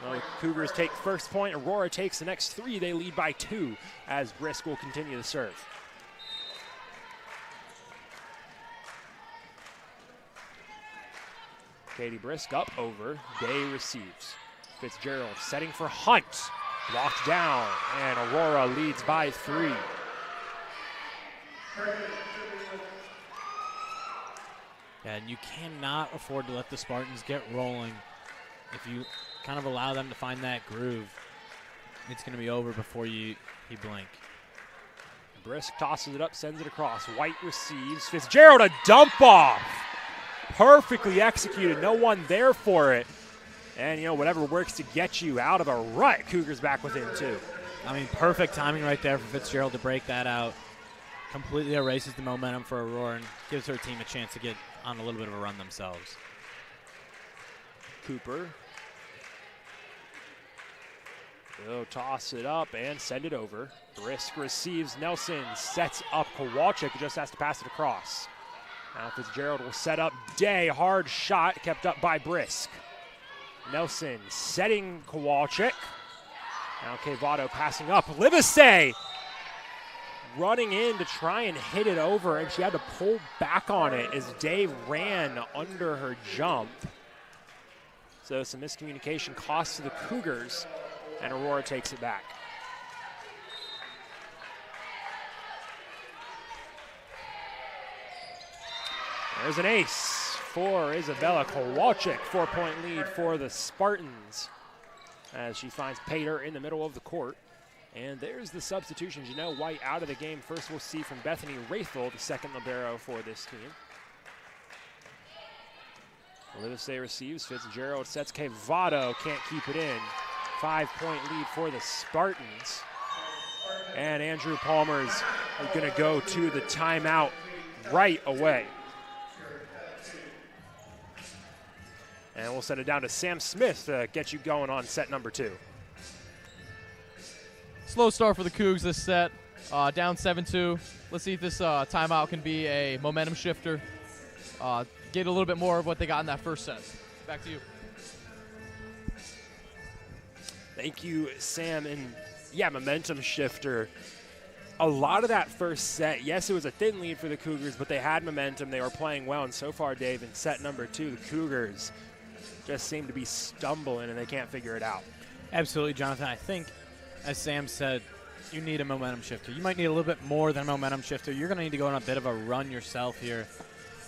Well, the Cougars take first point. Aurora takes the next 3. They lead by 2 as Brisk will continue to serve. Katie Brisk up over. Day receives. Fitzgerald setting for Hunt. Blocked down, and Aurora leads by 3. And you cannot afford to let the Spartans get rolling. If you kind of allow them to find that groove, it's going to be over before you blink. Brisk tosses it up, sends it across. White receives. Fitzgerald, a dump off. Perfectly executed. No one there for it. And, you know, whatever works to get you out of a rut, Cougars back within 2. I mean, perfect timing right there for Fitzgerald to break that out. Completely erases the momentum for Aurora and gives her team a chance to get on a little bit of a run themselves. Cooper. They'll toss it up and send it over. Brisk receives. Nelson sets up Kowalczyk, just has to pass it across. Now Fitzgerald will set up Day. Hard shot kept up by Brisk. Nelson setting Kowalczyk. Now Kevato passing up. Livesey running in to try and hit it over, and she had to pull back on it as Day ran under her jump. So some miscommunication costs to the Cougars, and Aurora takes it back. There's an ace for Isabella Kowalczyk. 4-point lead for the Spartans as she finds Pater in the middle of the court. And there's the substitutions. You know, White out of the game. First we'll see from Bethany Rathel, the second libero for this team. Livesey receives. Fitzgerald sets. Kevato can't keep it in. 5-point lead for the Spartans. And Andrew Palmer's going to go to the timeout right away. And we'll set it down to Sam Smith to get you going on set number 2. Slow start for the Cougs this set. Down 7-2. Let's see if this timeout can be a momentum shifter. Get a little bit more of what they got in that first set. Back to you. Thank you, Sam. And yeah, momentum shifter. A lot of that first set, yes, it was a thin lead for the Cougars, but they had momentum. They were playing well. And so far, Dave, in set number 2, the Cougars just seem to be stumbling and they can't figure it out. Absolutely, Jonathan. I think, as Sam said, you need a momentum shifter. You might need a little bit more than a momentum shifter. You're going to need to go on a bit of a run yourself here.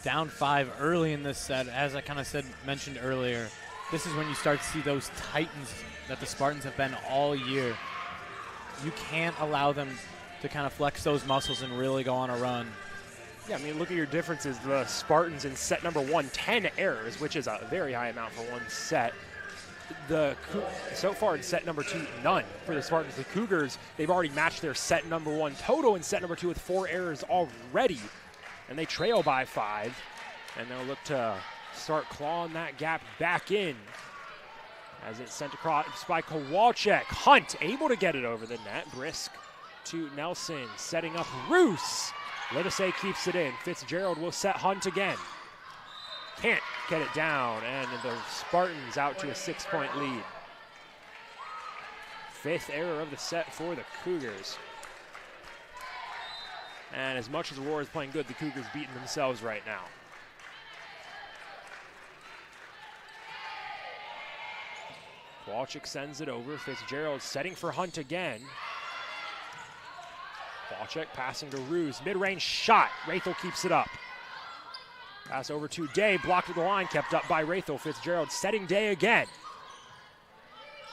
Down 5 early in this set, as I kind of mentioned earlier, this is when you start to see those titans that the Spartans have been all year. You can't allow them to kind of flex those muscles and really go on a run. Yeah, I mean, look at your differences. The Spartans in set number 1, 10 errors, which is a very high amount for one set. So far in set number 2, none for the Spartans. The Cougars, they've already matched their set number 1 total in set number 2 with 4 errors already. And they trail by 5. And they'll look to start clawing that gap back in. As it's sent across by Kowalczyk. Hunt able to get it over the net. Brisk to Nelson, setting up Roos. Livesey keeps it in. Fitzgerald will set Hunt again. Can't get it down, and the Spartans out to a 6-point lead. 5th error of the set for the Cougars. And as much as Aurora is playing good, the Cougars beating themselves right now. Kowalczyk sends it over. Fitzgerald setting for Hunt again. Kowalczyk passing to Roos. Mid-range shot. Rathel keeps it up. Pass over to Day. Blocked at the line. Kept up by Rathel. Fitzgerald setting Day again.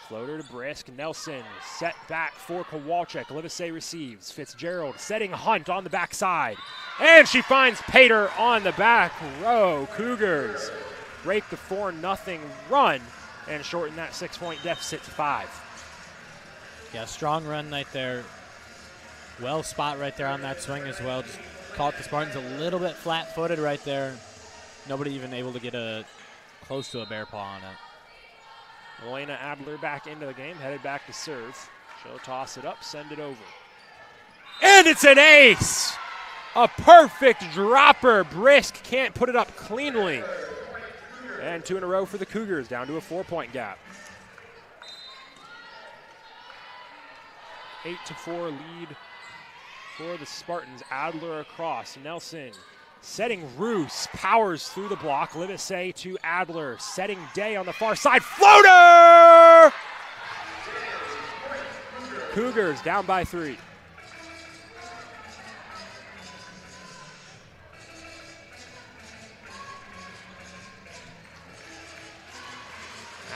Floater to Brisk. Nelson set back for Kowalczyk. Livesey receives. Fitzgerald setting Hunt on the backside. And she finds Pater on the back row. Cougars break the 4-0 run and shorten that 6-point deficit to 5. Yeah, strong run right there. Well spot right there on that swing as well. Just caught the Spartans a little bit flat-footed right there. Nobody even able to get close to a bear paw on it. Elena Adler back into the game, headed back to serve. She'll toss it up, send it over. And it's an ace! A perfect dropper. Brisk can't put it up cleanly. And 2 in a row for the Cougars, down to a 4-point gap. 8-4 lead for the Spartans. Adler across. Nelson setting Roos. Powers through the block. Livesey to Adler. Setting Day on the far side. Floater! Cougars down by 3.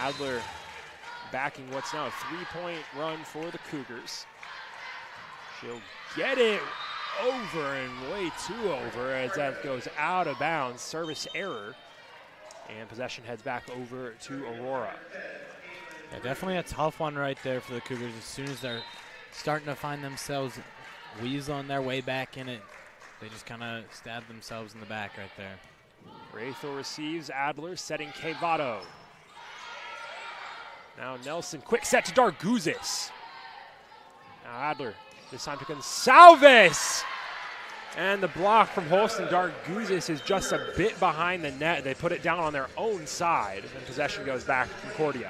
Adler backing what's now a 3-point run for the Cougars. She'll get it over and way too over as that goes out of bounds. Service error. And possession heads back over to Aurora. Yeah, definitely a tough one right there for the Cougars. As soon as they're starting to find themselves weaseling their way back in it, they just kind of stab themselves in the back right there. Rathel receives. Adler setting Kevato. Now Nelson, quick set to Darguzis. Now Adler, this time to Gonsalves. And the block from Holston. Darguzis is just a bit behind the net. They put it down on their own side, and possession goes back to Concordia.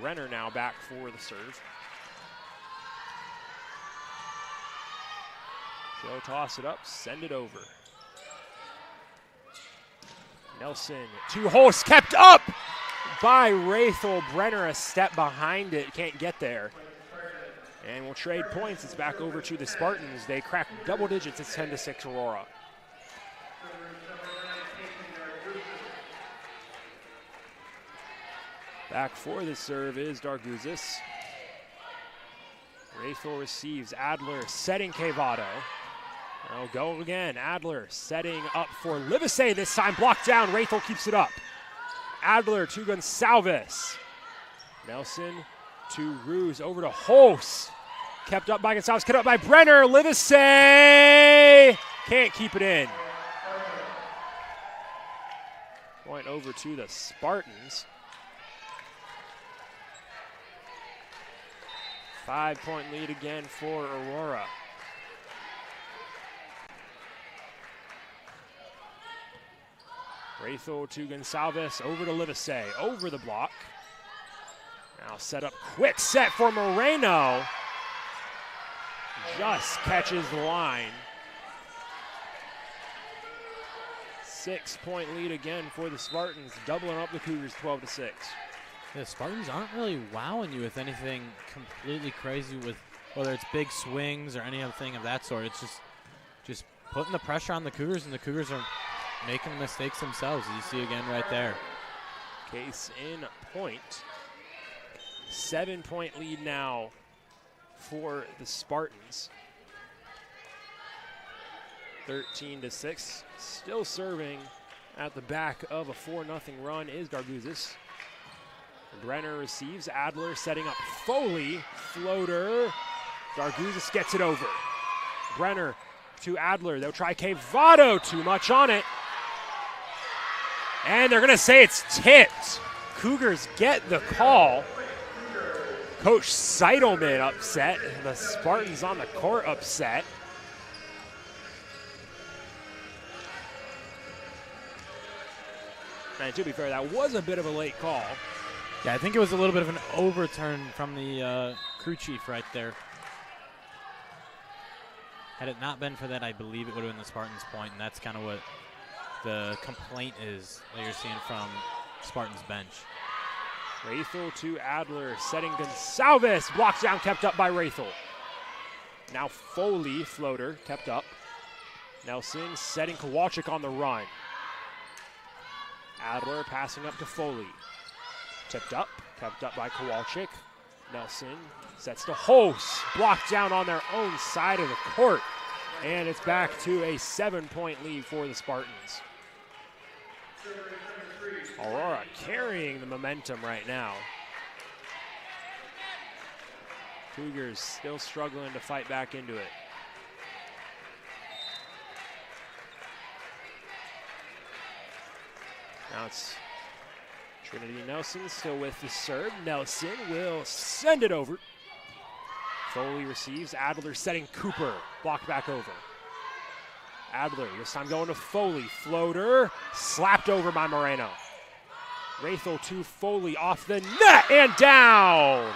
Brenner now back for the serve. She'll toss it up, send it over. Nelson to Holst, kept up by Rathel. Brenner a step behind it, can't get there. And we'll trade points. It's back over to the Spartans. They crack double digits. It's 10-6 Aurora. Back for the serve is Darguzis. Rathel receives. Adler setting Kevato. Now go again. Adler setting up for Livesey. This time blocked down. Rathel keeps it up. Adler to Gonsalves. Nelson to Roos. Over to Holst. Kept up by Gonsalves. Cut up by Brenner. Livesey can't keep it in. point over to the Spartans. 5-point lead again for Aurora. Raythel to Gonsalves, over to Livesey, over the block. Now set up, quick set for Moreno. Just catches the line. 6-point lead again for the Spartans, doubling up the Cougars 12-6. The Spartans aren't really wowing you with anything completely crazy, with whether it's big swings or anything of that sort. It's just putting the pressure on the Cougars, and the Cougars are making mistakes themselves, as you see again right there. Case in point. 7-point lead now for the Spartans. 13-6. Still serving at the back of a 4-0 run is Garguzis. Brenner receives. Adler setting up Foley. Floater. Garguzis gets it over. Brenner to Adler. They'll try Cavado. Too much on it. And they're going to say it's tipped. Cougars get the call. Coach Seidelman upset. The Spartans on the court upset. And to be fair, that was a bit of a late call. Yeah, I think it was a little bit of an overturn from the crew chief right there. Had it not been for that, I believe it would have been the Spartans' point, and that's kind of what the complaint is that you're seeing from Spartans' bench. Raythel to Adler, setting Gonsalves. Blocked down, kept up by Raythel. Now Foley, floater, kept up. Nelson setting Kowalczyk on the run. Adler passing up to Foley. Tipped up, kept up by Kowalczyk. Nelson sets to Hose. Blocked down on their own side of the court. And it's back to a 7-point lead for the Spartans. Aurora carrying the momentum right now. Cougars still struggling to fight back into it. Now it's Trinity Nelson still with the serve. Nelson will send it over. Foley receives. Adler setting Cooper. Blocked back over. Adler this time going to Foley. Floater. Slapped over by Moreno. Raythel to Foley off the net and down.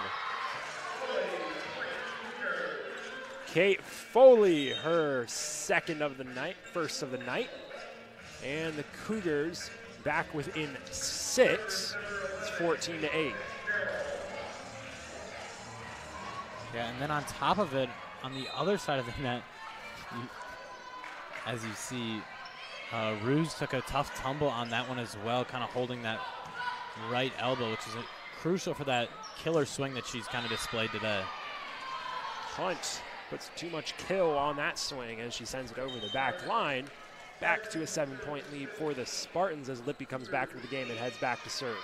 Kate Foley, her second of the night, first of the night. And the Cougars back within 6. It's 14-8. Yeah, and then on top of it, on the other side of the net, as you see, Ruse took a tough tumble on that one as well, kind of holding that right elbow, which is crucial for that killer swing that she's kind of displayed today. Hunt puts too much kill on that swing as she sends it over the back line. Back to a 7-point lead for the Spartans as Lippy comes back into the game and heads back to serve.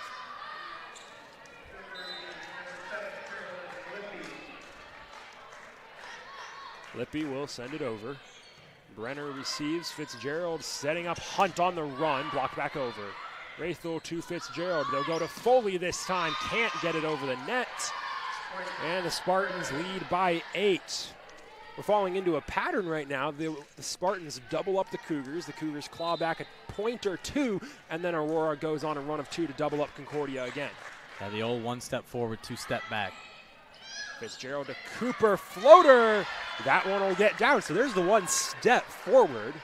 Lippy will send it over. Brenner receives. Fitzgerald setting up Hunt on the run. Blocked back over. Raythel to Fitzgerald. They'll go to Foley this time. Can't get it over the net. And the Spartans lead by 8. We're falling into a pattern right now. The Spartans double up the Cougars. The Cougars claw back a point or two, and then Aurora goes on a run of 2 to double up Concordia again. Yeah, the old 1 step forward, 2 step back. Fitzgerald to Cooper, floater. That one will get down. So there's the 1 step forward.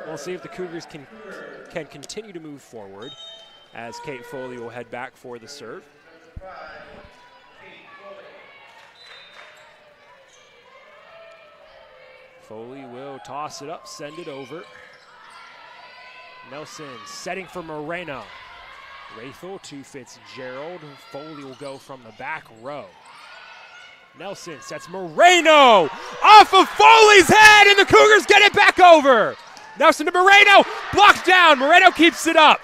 We'll see if the Cougars can continue to move forward as Kate Foley will head back for the serve. Foley will toss it up, send it over. Nelson setting for Moreno. Raythel to Fitzgerald. Foley will go from the back row. Nelson sets Moreno off of Foley's head, and the Cougars get it back over. Nelson to Moreno, blocked down. Moreno keeps it up.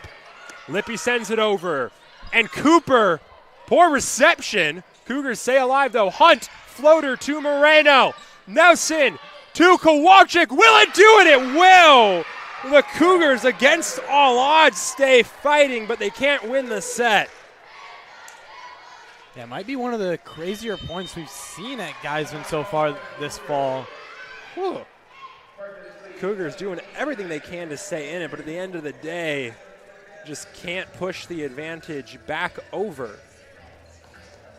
Lippy sends it over. And Cooper, poor reception. Cougars stay alive though. Hunt, floater to Moreno. Nelson to Kowalczyk. Will it do it? It will. The Cougars, against all odds, stay fighting, but they can't win the set. Yeah, it might be one of the crazier points we've seen at Geisman so far this fall. Whew. Cougars doing everything they can to stay in it, but at the end of the day, just can't push the advantage back over.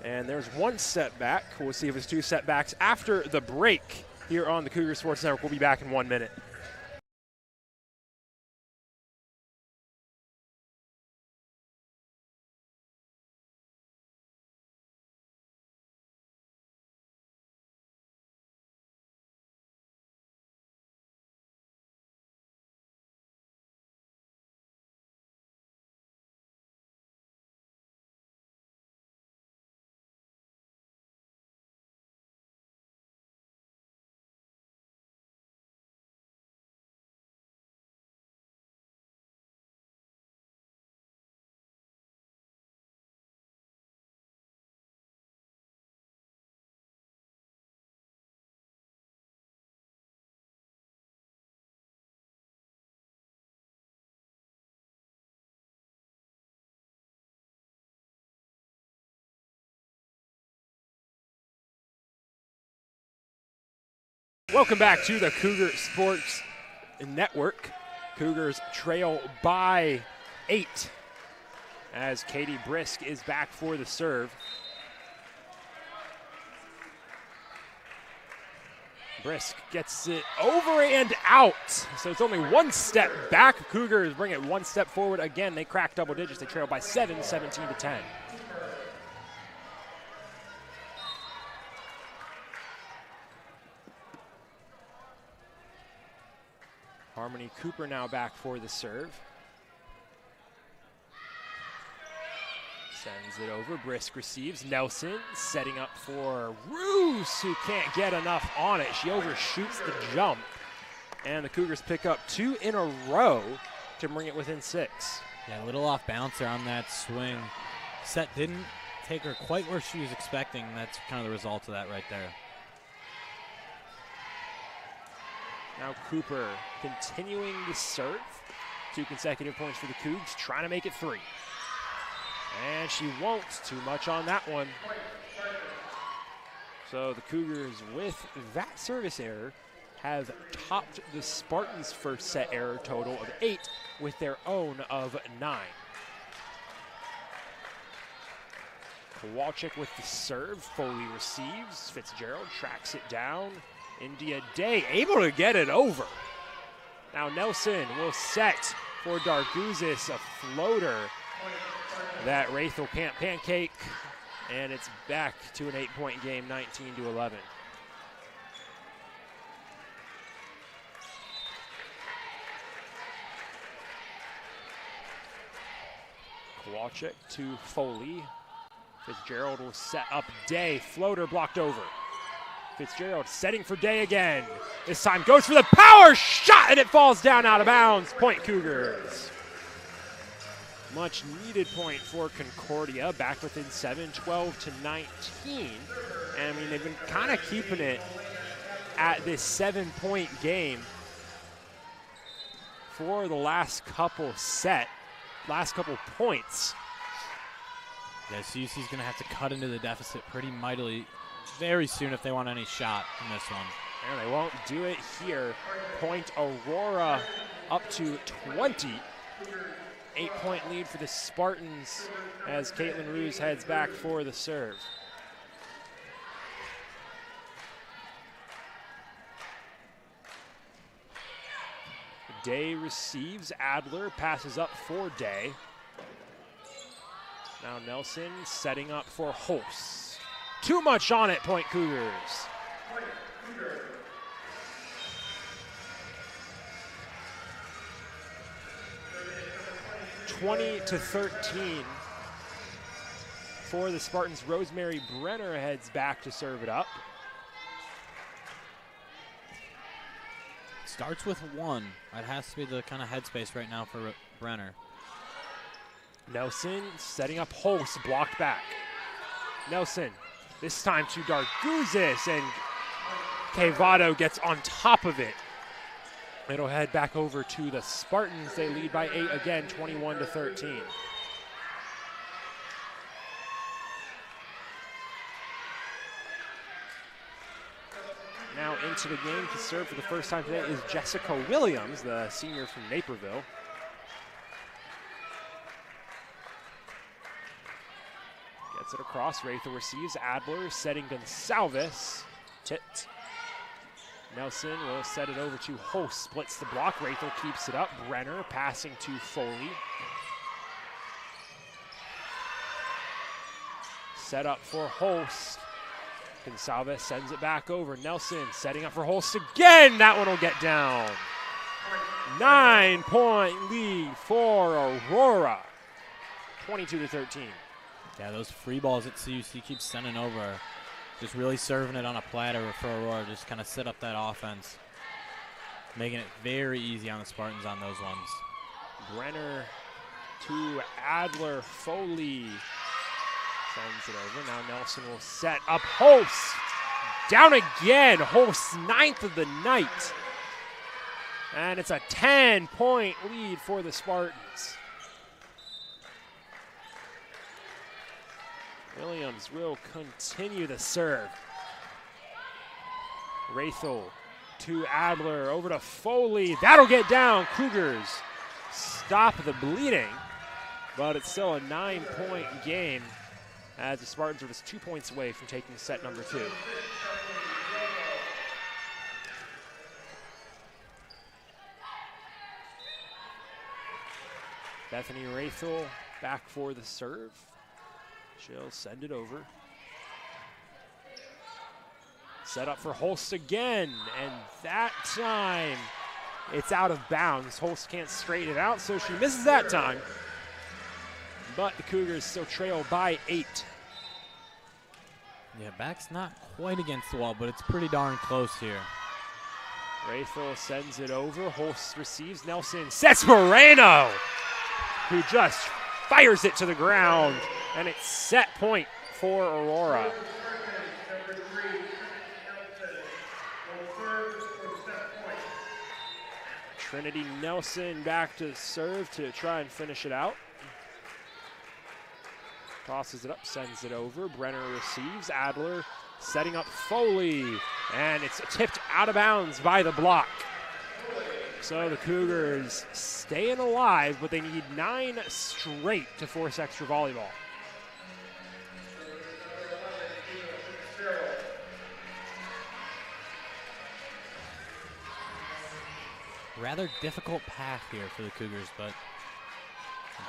And there's one setback. We'll see if it's two setbacks after the break here on the Cougar Sports Network. We'll be back in 1 minute. Welcome back to the Cougar Sports Network. Cougars trail by 8 as Katie Brisk is back for the serve. Brisk gets it over and out. So it's only one step back. Cougars bring it one step forward again. They crack double digits. They trail by 7, 17-10. Harmony Cooper now back for the serve. Sends it over. Brisk receives. Nelson setting up for Roos, who can't get enough on it. She overshoots the jump. And the Cougars pick up 2 in a row to bring it within 6. Yeah, a little off balance there on that swing. Set didn't take her quite where she was expecting. That's kind of the result of that right there. Now Cooper continuing to serve. 2 consecutive points for the Cougs, trying to make it 3. And she won't. Too much on that one. So the Cougars, with that service error, have topped the Spartans' first set error total of 8 with their own of 9. Kowalczyk with the serve. Foley receives. Fitzgerald tracks it down. India Day able to get it over. Now Nelson will set for Darguzis, a floater that Raythel can't pancake, and it's back to an 8-point game, 19-11. Kowalczyk to Foley. Fitzgerald will set up Day, floater blocked over. Fitzgerald setting for Day again. This time goes for the power shot, and it falls down out of bounds. Point Cougars. Much needed point for Concordia, back within 7, 12-19. And I mean, they've been kind of keeping it at this 7-point game for the last couple points. Yeah, CUC's going to have to cut into the deficit pretty mightily very soon if they want any shot in this one. And they won't do it here. Point Aurora up to 20. 8-point lead for the Spartans as Caitlin Roos heads back for the serve. Day receives. Adler passes up for Day. Now Nelson setting up for Holst. Too much on it, Point Cougars. 20-13 for the Spartans. Rosemary Brenner heads back to serve it up. Starts with 1. That has to be the kind of headspace right now for Brenner. Nelson setting up Holst, blocked back. Nelson, this time to Darguzis, and Cavado gets on top of it. It'll head back over to the Spartans. They lead by 8 again, 21-13. Now into the game to serve for the first time today is Jessica Williams, the senior from Naperville. Gets it across. Rathel receives. Adler setting Gonsalves. Tipped. Nelson will set it over to Host. Splits the block. Rathel keeps it up. Brenner passing to Foley. Set up for Host. Gonsalves sends it back over. Nelson setting up for Holst again. That one will get down. 9-point lead for Aurora. 22-13. Yeah, those free balls that CUC keeps sending over, just really serving it on a platter for Aurora, just kind of set up that offense, making it very easy on the Spartans on those ones. Brenner to Adler. Foley sends it over. Now Nelson will set up Holst. Down again. Holst's 9th of the night. And it's a 10-point lead for the Spartans. Williams will continue the serve. Rathel to Adler. Over to Foley. That'll get down. Cougars stop the bleeding. But it's still a 9-point game, as the Spartans are just 2 points away from taking set number 2. Bethany Rathel back for the serve. She'll send it over. Set up for Holst again, and that time it's out of bounds. Holst can't straighten it out, so she misses that time. But the Cougars still trail by 8. Yeah, back's not quite against the wall, but it's pretty darn close here. Rathel sends it over. Holst receives. Nelson sets Moreno, who just fires it to the ground, and it's set point for Aurora. Trinity Nelson back to serve to try and finish it out. Tosses it up, sends it over. Brenner receives. Adler setting up Foley, and it's tipped out of bounds by the block. So the Cougars staying alive, but they need 9 straight to force extra volleyball. Rather difficult path here for the Cougars, but it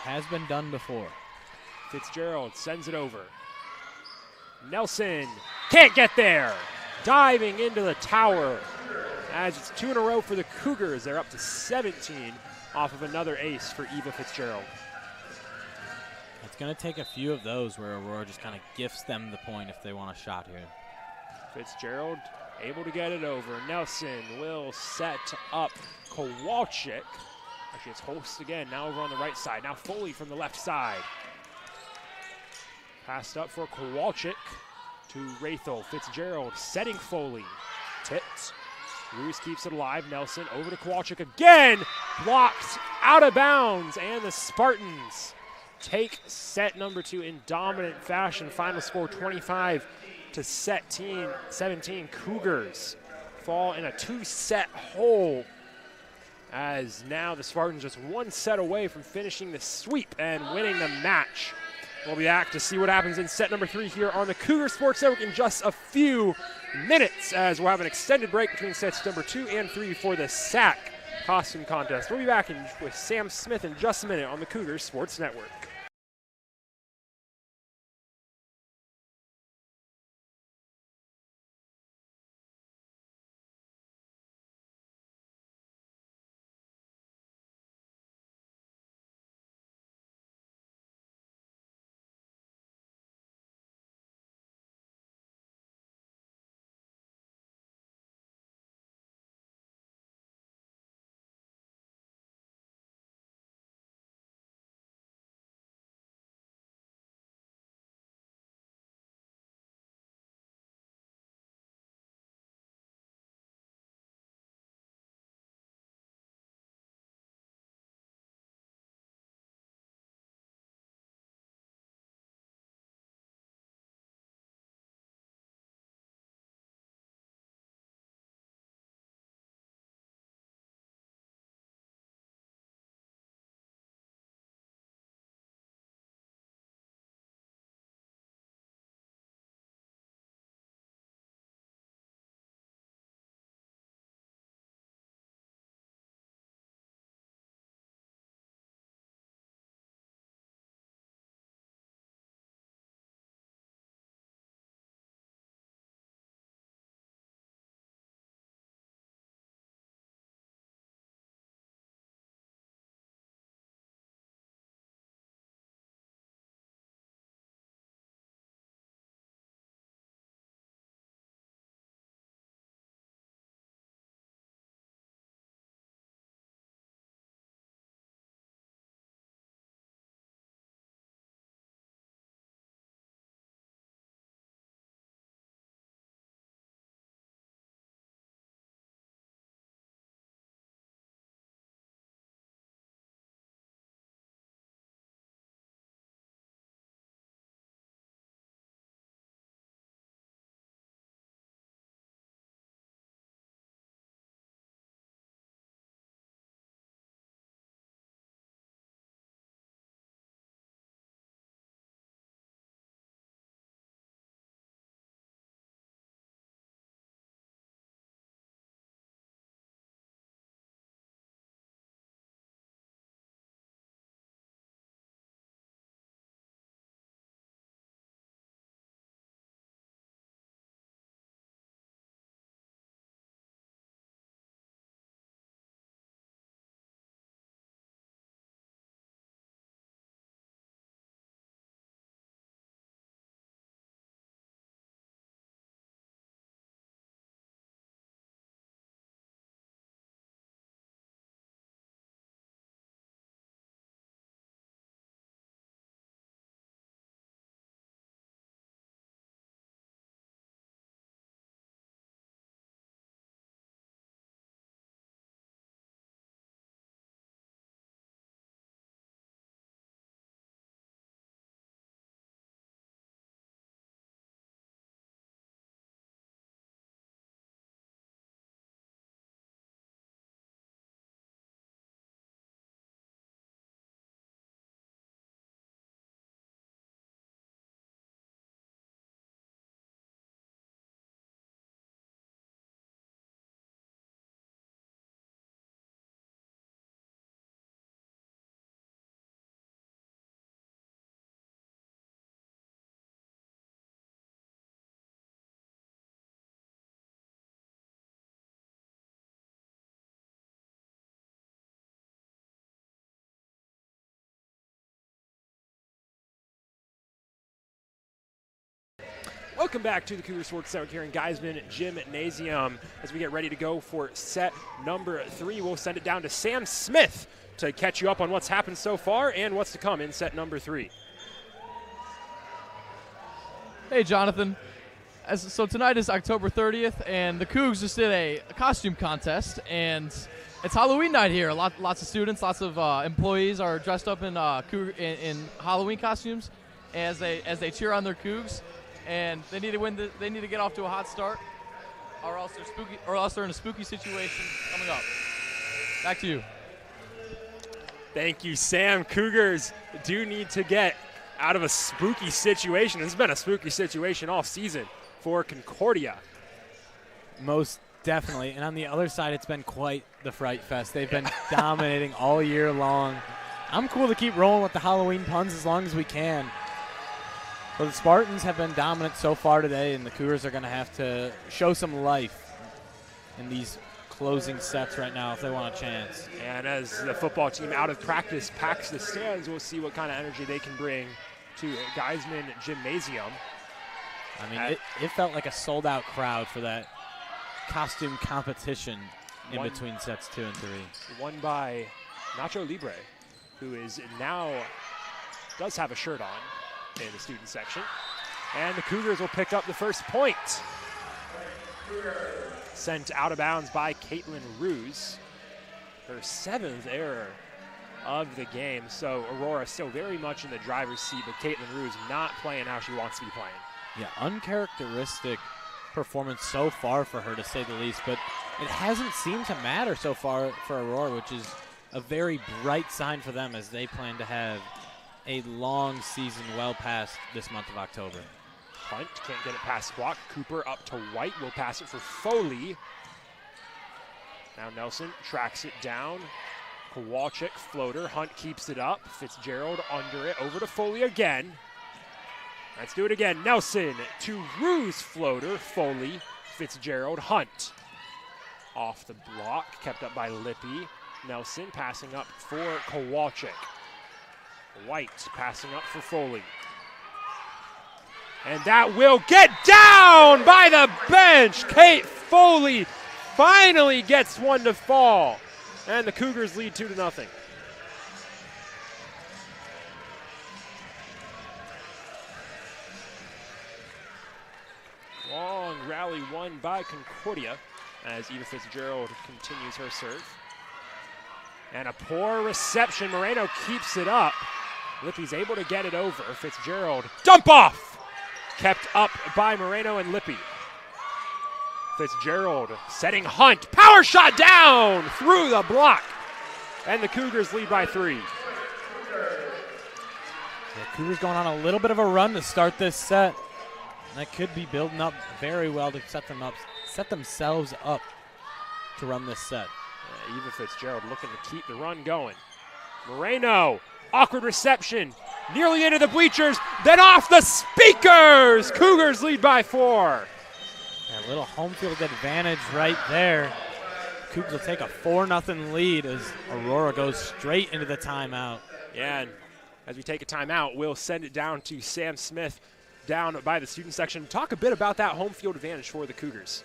has been done before. Fitzgerald sends it over. Nelson can't get there. Diving into the tower. As it's 2 in a row for the Cougars. They're up to 17 off of another ace for Eva Fitzgerald. It's going to take a few of those where Aurora just kind of gifts them the point if they want a shot here. Fitzgerald able to get it over. Nelson will set up Kowalczyk. Actually, it's Holst again. Now over on the right side. Now Foley from the left side. Passed up for Kowalczyk to Rathel. Fitzgerald setting Foley. Tipped. Roos keeps it alive. Nelson over to Kowalczyk again. Blocked out of bounds. And the Spartans take set number 2 in dominant fashion. Final score 25-17. Cougars fall in a 2-set hole, as now the Spartans just 1 set away from finishing the sweep and winning the match. We'll be back to see what happens in set number 3 here on the Cougar Sports Network in just a few minutes, as we'll have an extended break between sets number 2 and 3 for the SAC costume contest. We'll be back with Sam Smith in just a minute on the Cougar Sports Network. Welcome back to the Cougar Sports Network here in Geisman Gymnasium. As we get ready to go for set number 3, we'll send it down to Sam Smith to catch you up on what's happened so far and what's to come in set number 3. Hey, Jonathan. So tonight is October 30th, and the Cougs just did a costume contest, and it's Halloween night here. Lots of students, lots of employees are dressed up in Halloween costumes as they cheer on their Cougs, and they need to win. They need to get off to a hot start, or else they're in a spooky situation coming up. Back to you. Thank you, Sam. Cougars do need to get out of a spooky situation. It's been a spooky situation all season for Concordia. Most definitely. And on the other side, it's been quite the fright fest. They've been dominating all year long. I'm cool to keep rolling with the Halloween puns as long as we can. But the Spartans have been dominant so far today, and the Cougars are going to have to show some life in these closing sets right now if they want a chance. And as the football team out of practice packs the stands, we'll see what kind of energy they can bring to Geisman Gymnasium. I mean, it felt like a sold-out crowd for that costume competition in between sets 2 and 3. Won by Nacho Libre, who does have a shirt on in the student section. And the Cougars will pick up the first point. Sent out of bounds by Caitlin Ruse. Her 7th error of the game. So Aurora still very much in the driver's seat, but Caitlin Ruse not playing how she wants to be playing. Yeah, uncharacteristic performance so far for her, to say the least, but it hasn't seemed to matter so far for Aurora, which is a very bright sign for them as they plan to have a long season well past this month of October. Hunt can't get it past block. Cooper up to White, will pass it for Foley. Now Nelson tracks it down. Kowalczyk floater, Hunt keeps it up. Fitzgerald under it, over to Foley again. Let's do it again. Nelson to Ruse floater, Foley, Fitzgerald, Hunt. Off the block, kept up by Lippy. Nelson passing up for Kowalczyk. White passing up for Foley. And that will get down by the bench. Kate Foley finally gets one to fall. And the Cougars lead 2-0. Long rally won by Concordia as Eva Fitzgerald continues her serve. And a poor reception. Moreno keeps it up. Lippy's able to get it over. Fitzgerald, dump off! Kept up by Moreno and Lippy. Fitzgerald setting Hunt. Power shot down through the block. And the Cougars lead by 3. The Cougars going on a little bit of a run to start this set. And that could be building up very well to set themselves up to run this set. Eva Fitzgerald looking to keep the run going. Moreno, awkward reception, nearly into the bleachers, then off the speakers. Cougars lead by 4. A little home field advantage right there. Cougs will take a 4-0 lead as Aurora goes straight into the timeout. Yeah, and as we take a timeout, we'll send it down to Sam Smith down by the student section. Talk a bit about that home field advantage for the Cougars.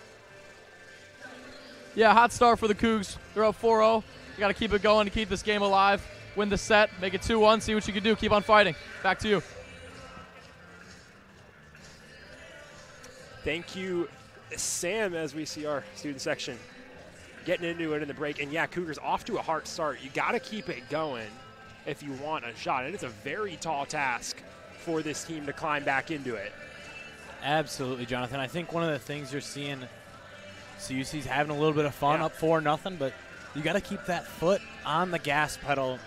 Yeah, hot start for the Cougs. They're up 4-0. You got to keep it going to keep this game alive. Win the set, make it 2-1, see what you can do. Keep on fighting. Back to you. Thank you, Sam, as we see our student section getting into it in the break. And yeah, Cougars off to a hard start. You got to keep it going if you want a shot. And it's a very tall task for this team to climb back into it. Absolutely, Jonathan. I think one of the things you're seeing, CUC's having a little bit of fun, up 4-0, but you got to keep that foot on the gas pedal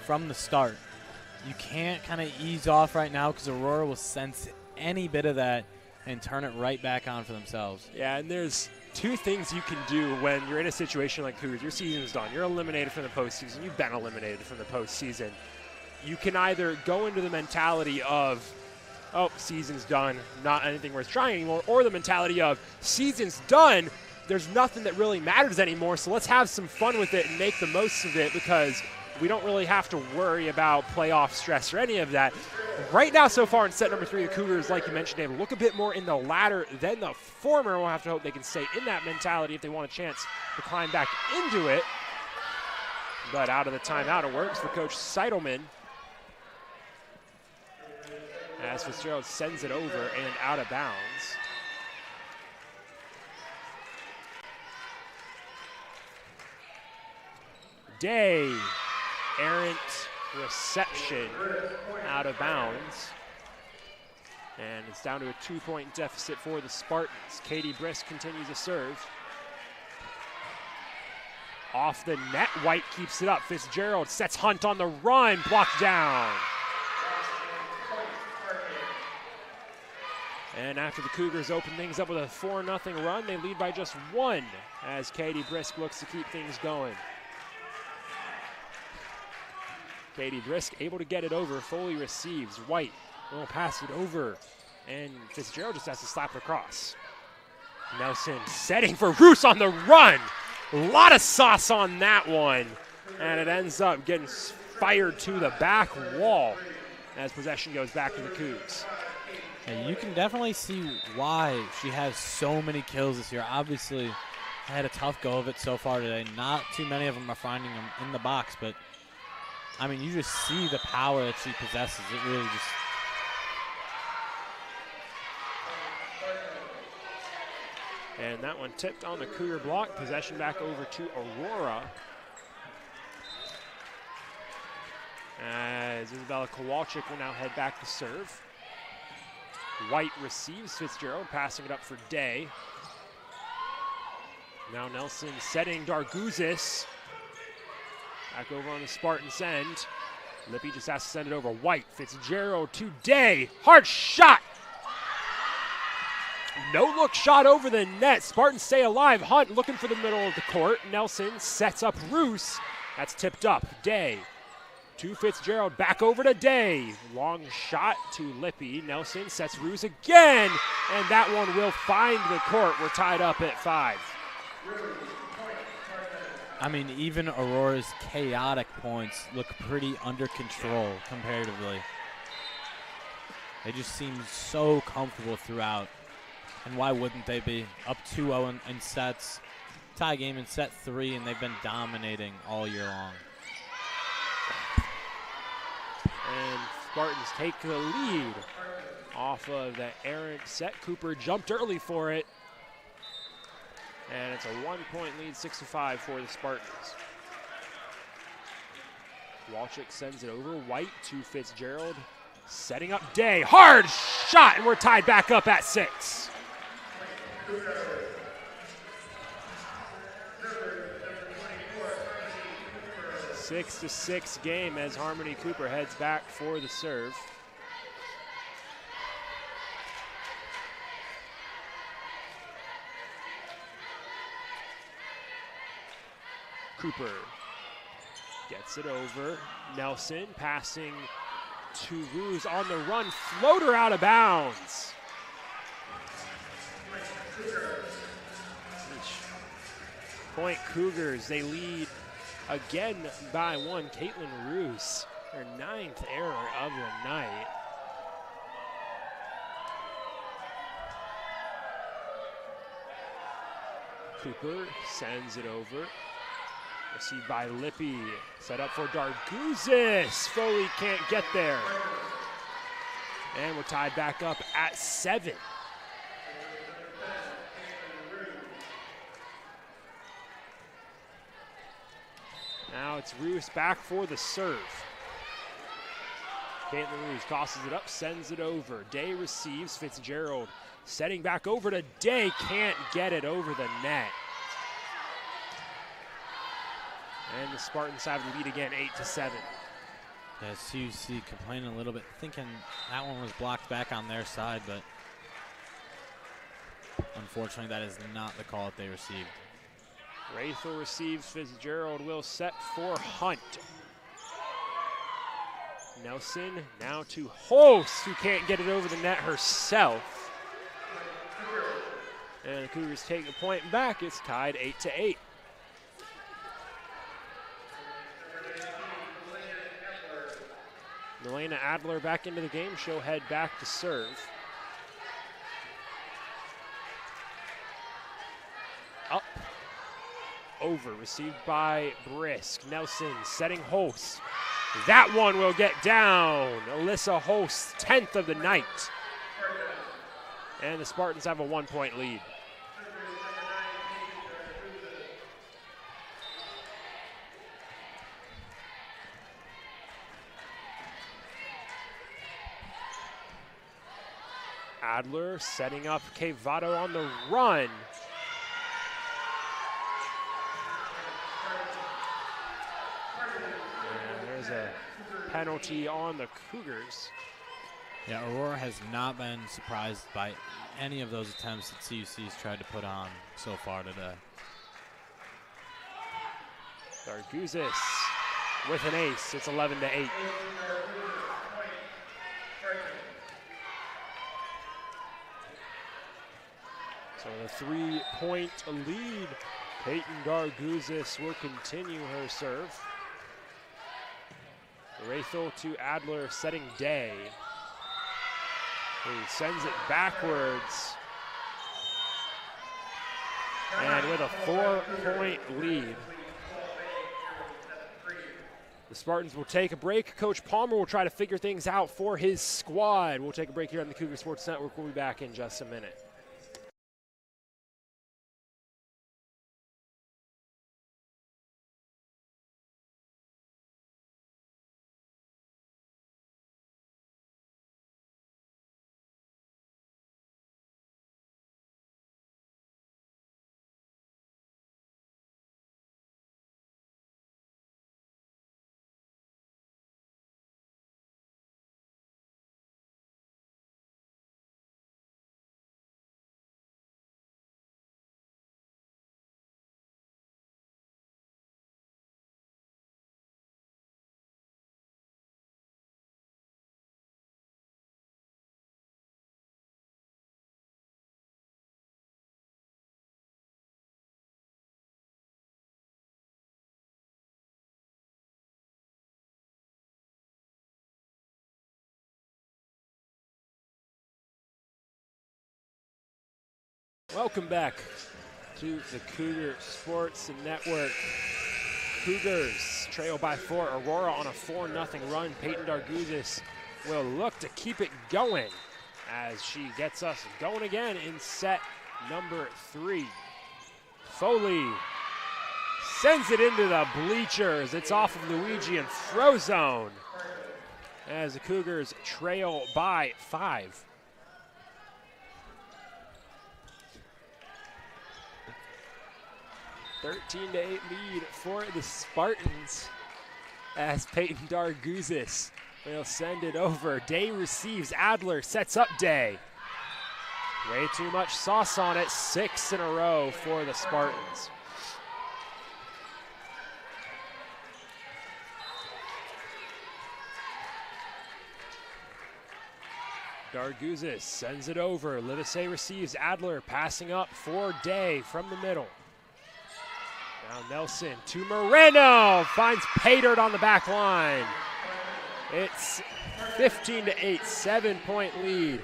from the start. You can't kind of ease off right now because Aurora will sense any bit of that and turn it right back on for themselves. Yeah, and there's 2 things you can do when you're in a situation like Cougars. Your season's done. You're eliminated from the postseason. You've been eliminated from the postseason. You can either go into the mentality of, oh, season's done, not anything worth trying anymore, or the mentality of, season's done, there's nothing that really matters anymore, so let's have some fun with it and make the most of it because we don't really have to worry about playoff stress or any of that. Right now, so far in set number 3, the Cougars, like you mentioned, David, look a bit more in the latter than the former. We'll have to hope they can stay in that mentality if they want a chance to climb back into it. But out of the timeout, it works for Coach Seidelman. As Fitzgerald sends it over and out of bounds. Day, errant reception out of bounds. And it's down to a 2-point deficit for the Spartans. Katie Brisk continues to serve. Off the net, White keeps it up. Fitzgerald sets Hunt on the run, blocked down. And after the Cougars open things up with a 4-0 run, they lead by just 1 as Katie Brisk looks to keep things going. Katie Brisk able to get it over, Foley receives. White will pass it over, and Fitzgerald just has to slap it across. Nelson setting for Roos on the run. A lot of sauce on that one, and it ends up getting fired to the back wall as possession goes back to the Cougs. Yeah, you can definitely see why she has so many kills this year. Obviously, I had a tough go of it so far today. Not too many of them are finding them in the box, but I mean, you just see the power that she possesses. It really just. And that one tipped on the Cougar block. Possession back over to Aurora. As Isabella Kowalczyk will now head back to serve. White receives Fitzgerald, passing it up for Day. Now Nelson setting Darguzis. Back over on the Spartans end. Lippy just has to send it over. White, Fitzgerald to Day. Hard shot. No look shot over the net. Spartans stay alive. Hunt looking for the middle of the court. Nelson sets up Roos. That's tipped up. Day to Fitzgerald. Back over to Day. Long shot to Lippy. Nelson sets Roos again. And that one will find the court. We're tied up at 5. I mean, even Aurora's chaotic points look pretty under control comparatively. They just seem so comfortable throughout. And why wouldn't they be? Up 2-0 in sets. Tie game in set 3, and they've been dominating all year long. And Spartans take the lead off of that errant set. Cooper jumped early for it. And it's a 1-point lead, 6-5 for the Spartans. Kowalczyk sends it over. White to Fitzgerald. Setting up Day. Hard shot, and we're tied back up at 6. Six to 6 game as Harmony Cooper heads back for the serve. Cooper gets it over. Nelson passing to Roos on the run. Floater out of bounds. Point Cougars, they lead again by 1. Caitlin Roos, her 9th error of the night. Cooper sends it over. Received by Lippy. Set up for Darguzis. Foley can't get there. And we're tied back up at 7. Now it's Roos back for the serve. Caitlin Roos tosses it up, sends it over. Day receives. Fitzgerald setting back over to Day. Can't get it over the net. And the Spartans have the lead again, 8-7. Yeah, CUC complaining a little bit, thinking that one was blocked back on their side, but unfortunately that is not the call that they received. Wraithel receives. Fitzgerald will set for Hunt. Nelson now to Holst, who can't get it over the net herself. And the Cougars take the point back. It's tied 8-8. Milena Adler back into the game. She'll head back to serve. Up, over, received by Brisk. Nelson setting Holst. That one will get down. Alyssa Holst, 10th of the night. And the Spartans have a 1-point lead. Adler setting up Quevedo on the run. And there's a penalty on the Cougars. Yeah, Aurora has not been surprised by any of those attempts that CUC's tried to put on so far today. Darguzis with an ace. It's 11-8. So the 3-point lead. Peyton Darguzis will continue her serve. Raythel to Adler setting Day. Who sends it backwards. And with a 4-point lead. The Spartans will take a break. Coach Palmer will try to figure things out for his squad. We'll take a break here on the Cougar Sports Network. We'll be back in just a minute. Welcome back to the Cougar Sports Network. Cougars trail by 4. Aurora on a 4-0 run. Peyton Darguzis will look to keep it going as she gets us going again in set number 3. Foley sends it into the bleachers. It's off of Luigi and Frozone as the Cougars trail by 5. (13-8) lead for the Spartans as Peyton Darguzis will send it over. Day receives. Adler sets up Day. Way too much sauce on it. 6 in a row for the Spartans. Darguzis sends it over. Livesey receives. Adler passing up for Day from the middle. Now Nelson to Moreno, finds Paydirt on the back line. It's 15-8, 7-point lead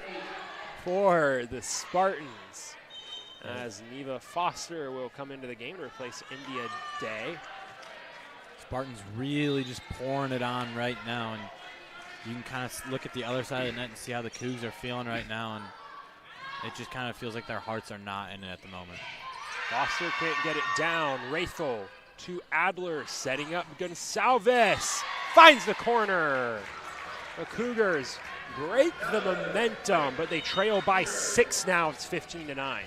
for the Spartans as Neva Foster will come into the game to replace India Day. Spartans really just pouring it on right now, and you can kind of look at the other side of the net and see how the Cougs are feeling right now, and it just kind of feels like their hearts are not in it at the moment. Foster can't get it down. Raythel to Adler, setting up Gonsalves. Finds the corner. The Cougars break the momentum, but they trail by 6 now. It's 15-9.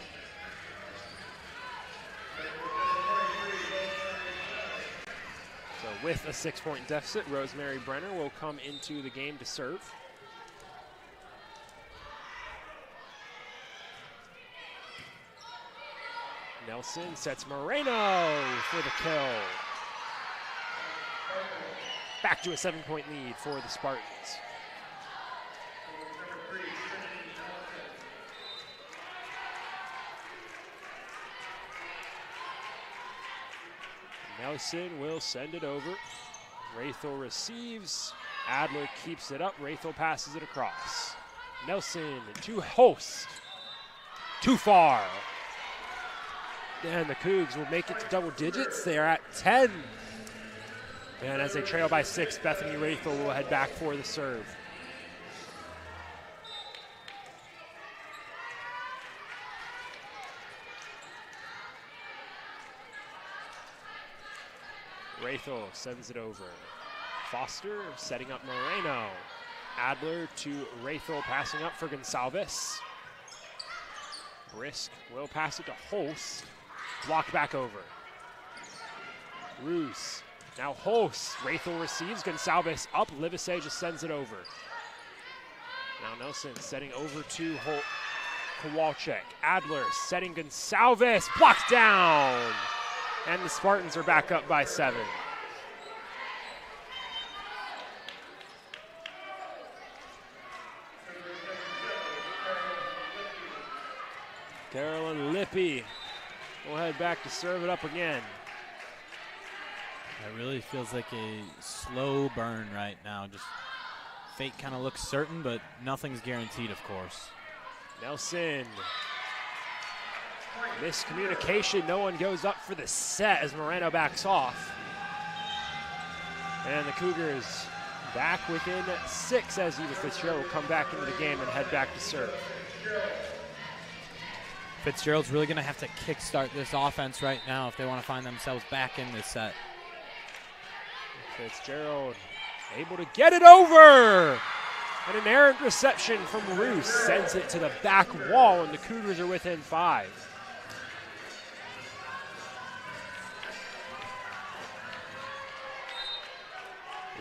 So with a 6-point deficit, Rosemary Brenner will come into the game to serve. Nelson sets Moreno for the kill. Back to a 7-point lead for the Spartans. Nelson will send it over. Raythel receives. Adler keeps it up. Wrathel passes it across. Nelson to Host. Too far. And the Cougs will make it to double digits. They are at 10. And as they trail by 6, Bethany Wrathel will head back for the serve. Wrathel sends it over. Foster setting up Moreno. Adler to Wrathel, passing up for Gonsalves. Brisk will pass it to Holst. Blocked back over. Roos. Now Holst. Wrathel receives. Gonsalves up. Livesey just sends it over. Now Nelson setting over to Kowalczyk. Adler setting Gonsalves. Blocked down. And the Spartans are back up by 7. Carolyn Lippy will head back to serve it up again. It really feels like a slow burn right now. Just fate kind of looks certain, but nothing's guaranteed, of course. Nelson. Miscommunication. No one goes up for the set as Moreno backs off. And the Cougars back within 6 as Eva Fitzgerald will come back into the game and head back to serve. Fitzgerald's really going to have to kickstart this offense right now if they want to find themselves back in this set. Fitzgerald able to get it over! And an errant reception from Roos sends it to the back wall, and the Cougars are within 5.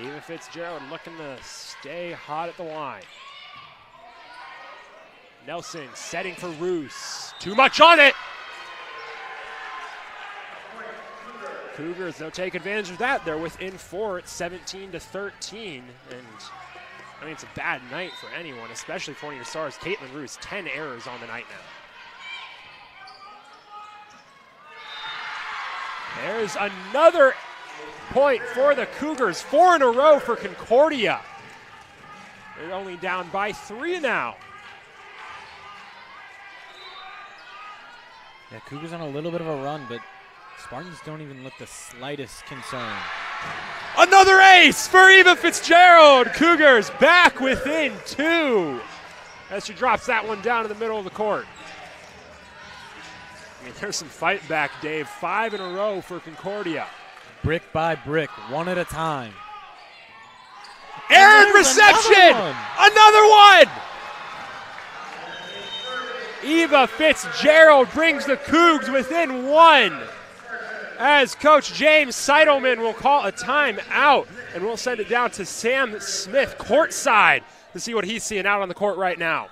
Eva Fitzgerald looking to stay hot at the line. Nelson setting for Roos. Too much on it! Cougars, they'll take advantage of that. They're within 4 at 17-13. And, I mean, it's a bad night for anyone, especially for one of your stars. Caitlin Roos, 10 errors on the night now. There's another point for the Cougars. 4 in a row for Concordia. They're only down by 3 now. Yeah, Cougars on a little bit of a run, but Spartans don't even look the slightest concern. Another ace for Eva Fitzgerald. Cougars back within 2 as she drops that one down in the middle of the court. I mean, there's some fight back, Dave. 5 in a row for Concordia. Brick by brick, one at a time. Errant reception! Another one! Eva Fitzgerald brings the Cougs within 1 as Coach James Seidelman will call a timeout, and we'll send it down to Sam Smith courtside to see what he's seeing out on the court right now.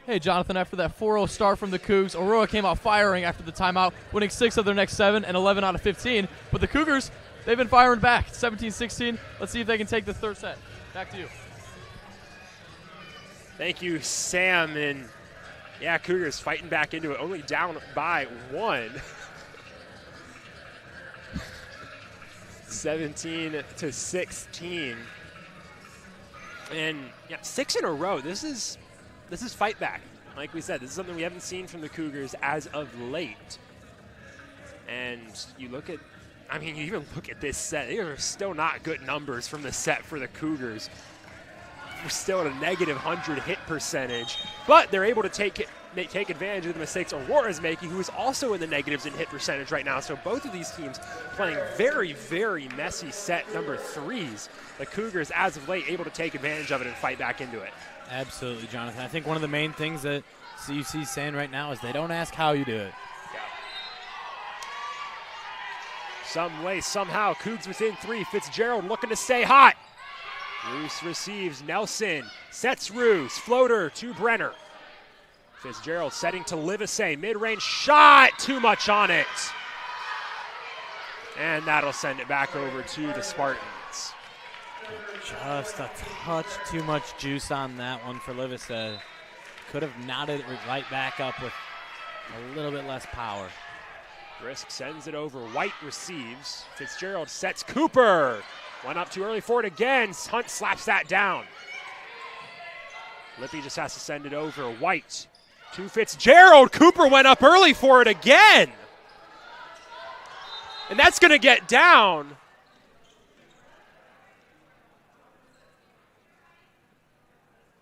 Hey, Jonathan, after that 4-0 start from the Cougs, Aurora came out firing after the timeout, winning 6 of their next 7 and 11 out of 15. But the Cougars, they've been firing back, 17-16. Let's see if they can take the third set. Back to you. Thank you, Sam. And yeah, Cougars fighting back into it, only down by 1. 17-16. And yeah, 6 in a row. This is fight back. Like we said, this is something we haven't seen from the Cougars as of late. And you look at, I mean, you even look at this set. These are still not good numbers from the set for the Cougars. We're still at a negative 100 hit percentage, but they're able to take advantage of the mistakes Aurora's making, who is also in the negatives in hit percentage right now. So both of these teams playing very, very messy set number 3s. The Cougars, as of late, able to take advantage of it and fight back into it. Absolutely, Jonathan. I think one of the main things that CUC is saying right now is they don't ask how you do it. Yeah. Some way, somehow, Cougs within 3. Fitzgerald looking to stay hot. Roos receives. Nelson sets Roos. Floater to Brenner. Fitzgerald setting to Livesey. Mid-range shot. Too much on it. And that'll send it back over to the Spartans. Just a touch too much juice on that one for Livesey. Could have knotted it right back up with a little bit less power. Brisk sends it over. White receives. Fitzgerald sets Cooper. Went up too early for it again. Hunt slaps that down. Lippy just has to send it over. White to Fitzgerald. Cooper went up early for it again. And that's going to get down.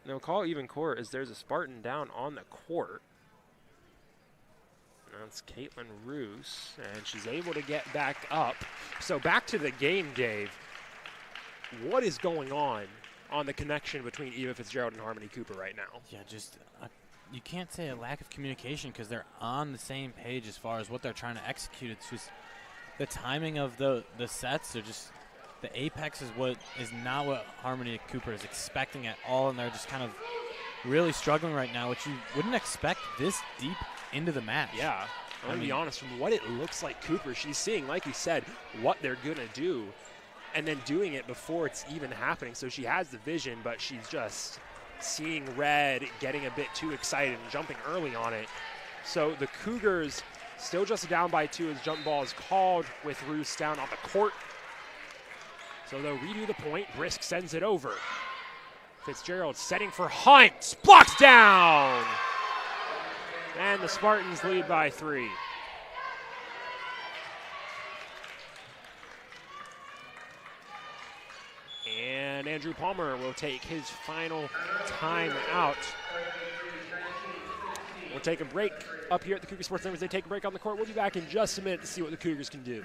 Now call even court as there's a Spartan down on the court. That's Caitlin Roos, and she's able to get back up. So back to the game, Dave. What is going on the connection between Eva Fitzgerald and Harmony Cooper right now? Yeah, just you can't say a lack of communication because they're on the same page as far as what they're trying to execute. It's just the timing of the sets are just the apex is not what Harmony Cooper is expecting at all, and they're just kind of really struggling right now, which you wouldn't expect this deep into the match. Yeah, I'm going to be honest, from what it looks like Cooper, she's seeing, like you said, what they're going to do and then doing it before it's even happening. So she has the vision, but she's just seeing red, getting a bit too excited and jumping early on it. So the Cougars still just down by 2 as jump ball is called with Roos down on the court. So they'll redo the point. Brisk sends it over. Fitzgerald setting for Hunt. Blocks down. And the Spartans lead by 3. And Andrew Palmer will take his final time out. We'll take a break up here at the Cougar Sports Center as they take a break on the court. We'll be back in just a minute to see what the Cougars can do.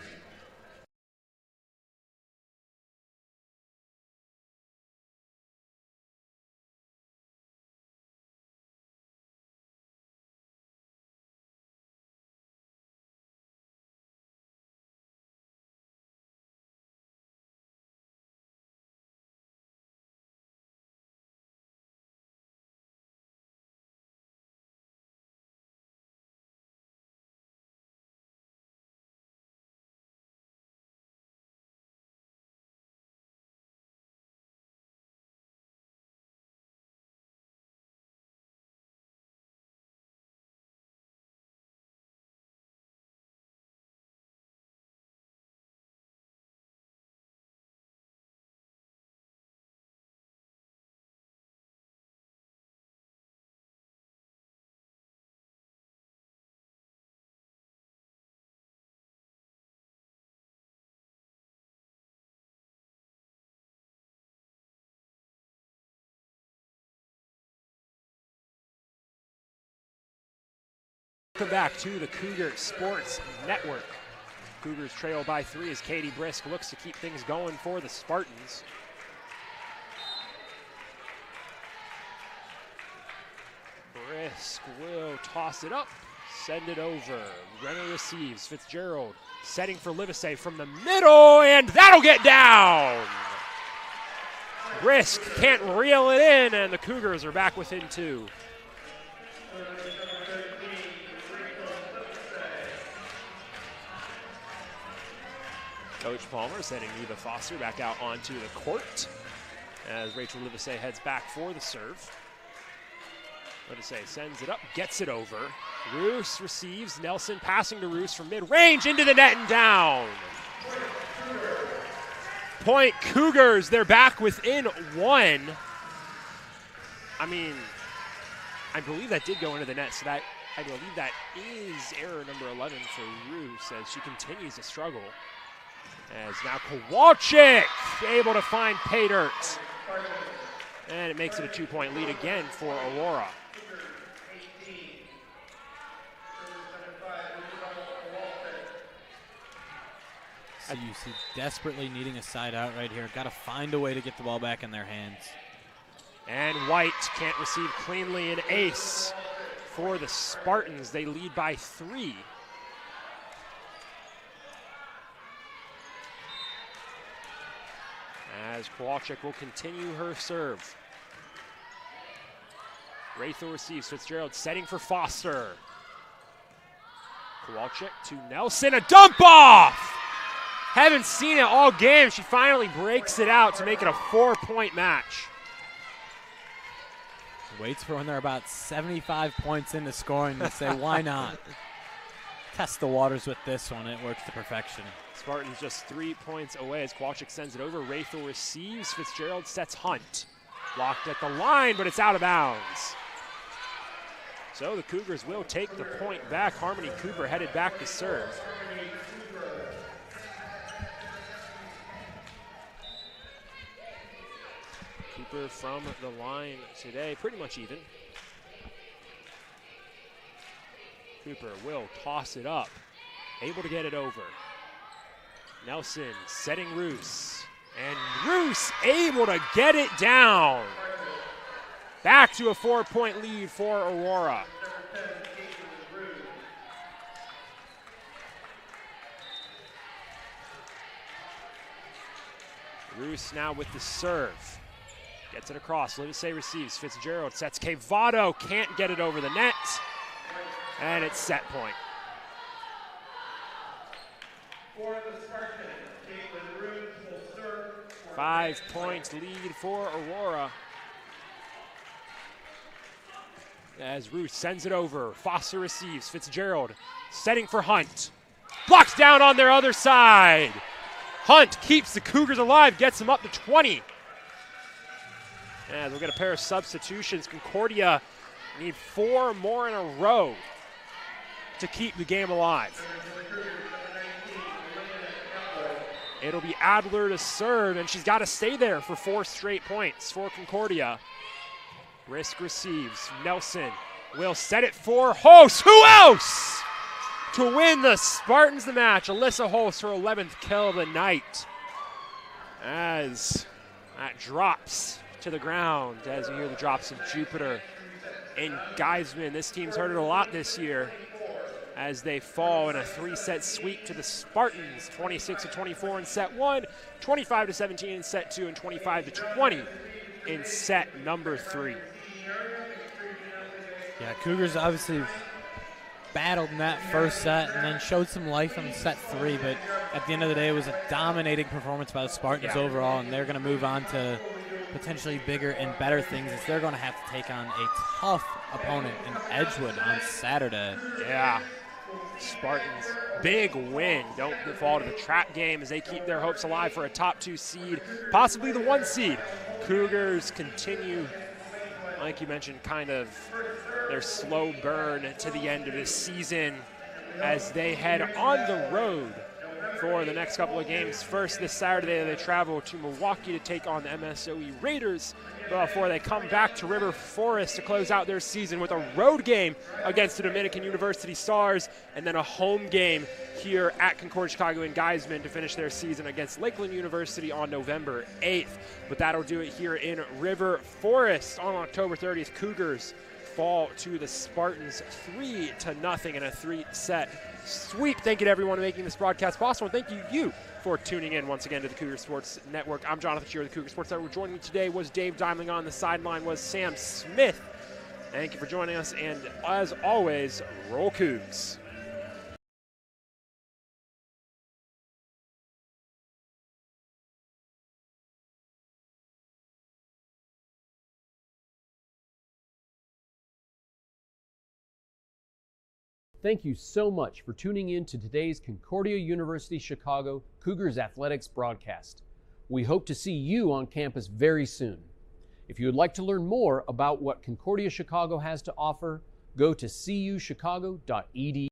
Welcome back to the Cougar Sports Network. Cougars trail by 3 as Katie Brisk looks to keep things going for the Spartans. Brisk will toss it up, send it over. Renner receives. Fitzgerald setting for Livesey from the middle, and that'll get down. Brisk can't reel it in, and the Cougars are back within 2. Coach Palmer sending Eva Foster back out onto the court as Rachel Livesey heads back for the serve. Livesey sends it up, gets it over. Roos receives. Nelson passing to Roos from mid-range into the net and down. Point Cougars, they're back within 1. I mean, I believe that did go into the net, so that I believe that is error number 11 for Roos as she continues to struggle. As now Kowalczyk able to find pay dirt. And it makes it a 2-point lead again for Aurora. CUC desperately needing a side out right here. Got to find a way to get the ball back in their hands. And White can't receive cleanly, an ace for the Spartans. They lead by 3. As Kowalczyk will continue her serve. Raythor receives. Fitzgerald setting for Foster. Kowalczyk to Nelson. A dump off! Haven't seen it all game. She finally breaks it out to make it a 4-point match. Waits for when they're about 75 points into scoring to say, why not? test the waters with this one. It works to perfection. Spartans just 3 points away as Kowalczyk sends it over. Raythel receives. Fitzgerald sets Hunt. Blocked at the line, but it's out of bounds. So the Cougars will take the point back. Harmony Cooper headed back to serve. Cooper from the line today, pretty much even. Cooper will toss it up, able to get it over. Nelson setting Roos, and Roos able to get it down. Back to a 4-point lead for Aurora. Roos now with the serve. Gets it across, Livesey receives, Fitzgerald sets Cavado, can't get it over the net. And it's set point. 5 points lead for Aurora. As Roos sends it over, Foster receives, Fitzgerald setting for Hunt. Blocks down on their other side. Hunt keeps the Cougars alive, gets them up to 20. And we'll get a pair of substitutions. Concordia need 4 more in a row to keep the game alive. It'll be Adler to serve, and she's got to stay there for 4 straight points for Concordia. Risk receives. Nelson will set it for Host. Who else to win the Spartans the match? Alyssa Host, her 11th kill of the night. As that drops to the ground, as you hear the drops of Jupiter and Geisman. This team's heard it a lot this year as they fall in a 3-set sweep to the Spartans, 26-24 in set 1, 25-17 in set 2, and 25-20 in set number 3. Yeah, Cougars obviously battled in that first set and then showed some life in set 3, but at the end of the day, it was a dominating performance by the Spartans overall, and they're going to move on to potentially bigger and better things as they're going to have to take on a tough opponent in Edgewood on Saturday. Yeah. Spartans, big win. Don't fall to the trap game as they keep their hopes alive for a top 2 seed, possibly the 1 seed. Cougars continue, like you mentioned, kind of their slow burn to the end of this season as they head on the road for the next couple of games. First, this Saturday, they travel to Milwaukee to take on the MSOE Raiders before they come back to River Forest to close out their season with a road game against the Dominican University Stars and then a home game here at Concordia Chicago in Geisman to finish their season against Lakeland University on November 8th. But that'll do it here in River Forest on October 30th. Cougars fall to the Spartans 3-0 in a 3-set sweep. Thank you to everyone making this broadcast possible. And thank you for tuning in once again to the Cougar Sports Network. I'm Jonathan Shearer of the Cougar Sports Network. Joining me today was Dave Dimeling. On the sideline was Sam Smith. Thank you for joining us, and as always, roll Cougs. Thank you so much for tuning in to today's Concordia University Chicago Cougars Athletics broadcast. We hope to see you on campus very soon. If you would like to learn more about what Concordia Chicago has to offer, go to cuchicago.edu.